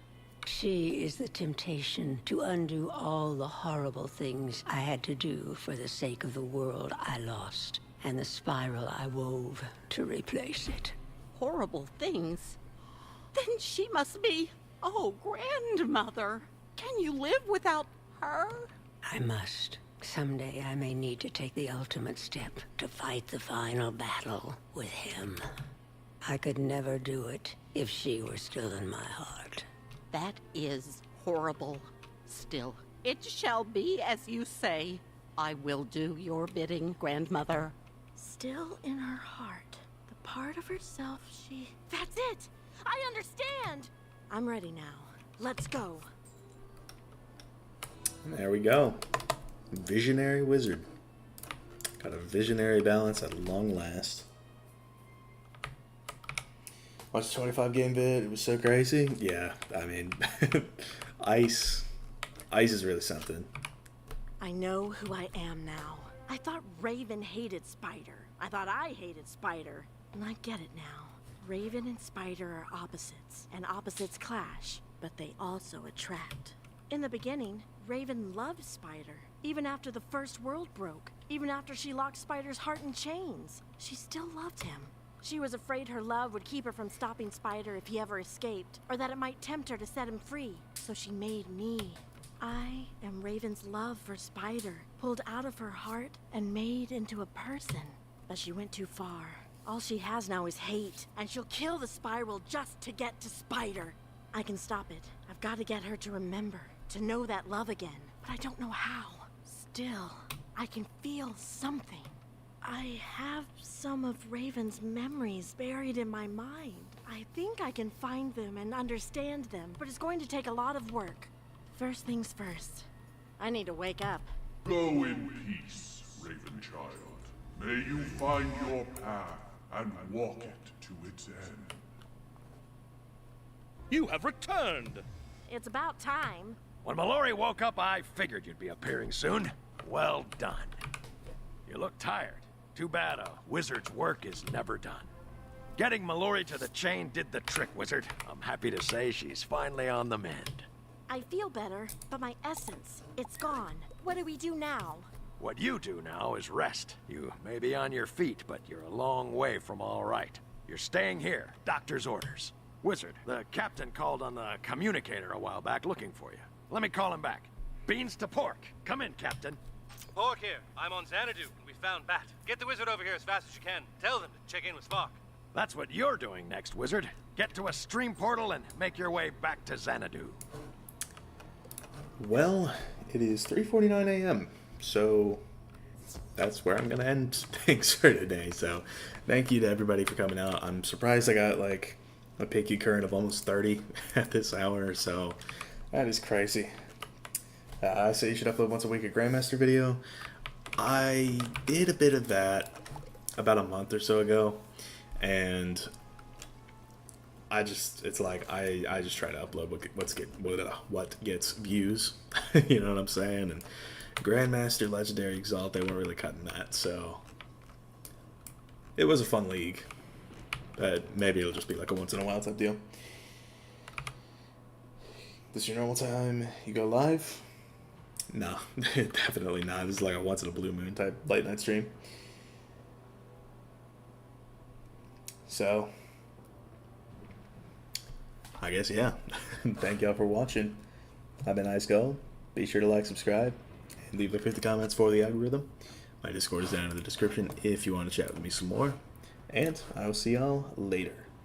She is the temptation to undo all the horrible things I had to do for the sake of the world I lost, and the spiral I wove to replace it. Horrible things? Then she must be... Oh, grandmother. Can you live without her? I must. Someday I may need to take the ultimate step to fight the final battle with him. I could never do it if she were still in my heart. That is horrible. Still, it shall be as you say. I will do your bidding, grandmother. Still in her heart, the part of herself she... That's it! I understand! I'm ready now. Let's go. There we go. Visionary wizard. Got a visionary balance at long last. Watched 25 game vid. It was so crazy. Yeah, I mean, ice is really something. I know who I am now. I thought Raven hated Spider. I thought I hated Spider. And I get it now. Raven and Spider are opposites, and opposites clash, but they also attract. In the beginning, Raven loved Spider. Even after the first world broke, even after she locked Spider's heart in chains, she still loved him. She was afraid her love would keep her from stopping Spider if he ever escaped, or that it might tempt her to set him free. So she made me. I am Raven's love for Spider, pulled out of her heart and made into a person. But she went too far. All she has now is hate, and she'll kill the spiral just to get to Spider. I can stop it. I've got to get her to remember, to know that love again. But I don't know how. Still, I can feel something. I have some of Raven's memories buried in my mind. I think I can find them and understand them, but it's going to take a lot of work. First things first. I need to wake up. Go in peace, Raven child. May you find your path and walk it to its end. You have returned! It's about time. When Mellori woke up, I figured you'd be appearing soon. Well done. You look tired. Too bad a wizard's work is never done. Getting Mellori to the chain did the trick, wizard. I'm happy to say she's finally on the mend. I feel better, but my essence, it's gone. What do we do now? What you do now is rest. You may be on your feet, but you're a long way from all right. You're staying here, doctor's orders. Wizard, the captain called on the communicator a while back looking for you. Let me call him back. Beans to pork. Come in, Captain. Pork here. I'm on Xanadu, and we found Bat. Get the wizard over here as fast as you can. Tell them to check in with Spock. That's what you're doing next, wizard. Get to a stream portal and make your way back to Xanadu. Well, it is 3:49 a.m. So that's where I'm gonna end things for today. So thank you to everybody for coming out. I'm surprised I got like a PQ current of almost 30 at this hour. So that is crazy. I say you should upload once a week a Grandmaster video. I did a bit of that about a month or so ago, and it's like I just try to upload what gets views. You know what I'm saying? And Grandmaster, Legendary, Exalt, they weren't really cutting that, so it was a fun league. But maybe it'll just be like a once in a while type deal. This your normal time you go live? No, definitely not. This is like a once in a blue moon type late night stream. So, I guess, yeah. Thank y'all for watching. I've been Ice Gold. Be sure to like, subscribe, and leave the 50 comments for the algorithm. My Discord is down in the description if you want to chat with me some more. And I will see y'all later.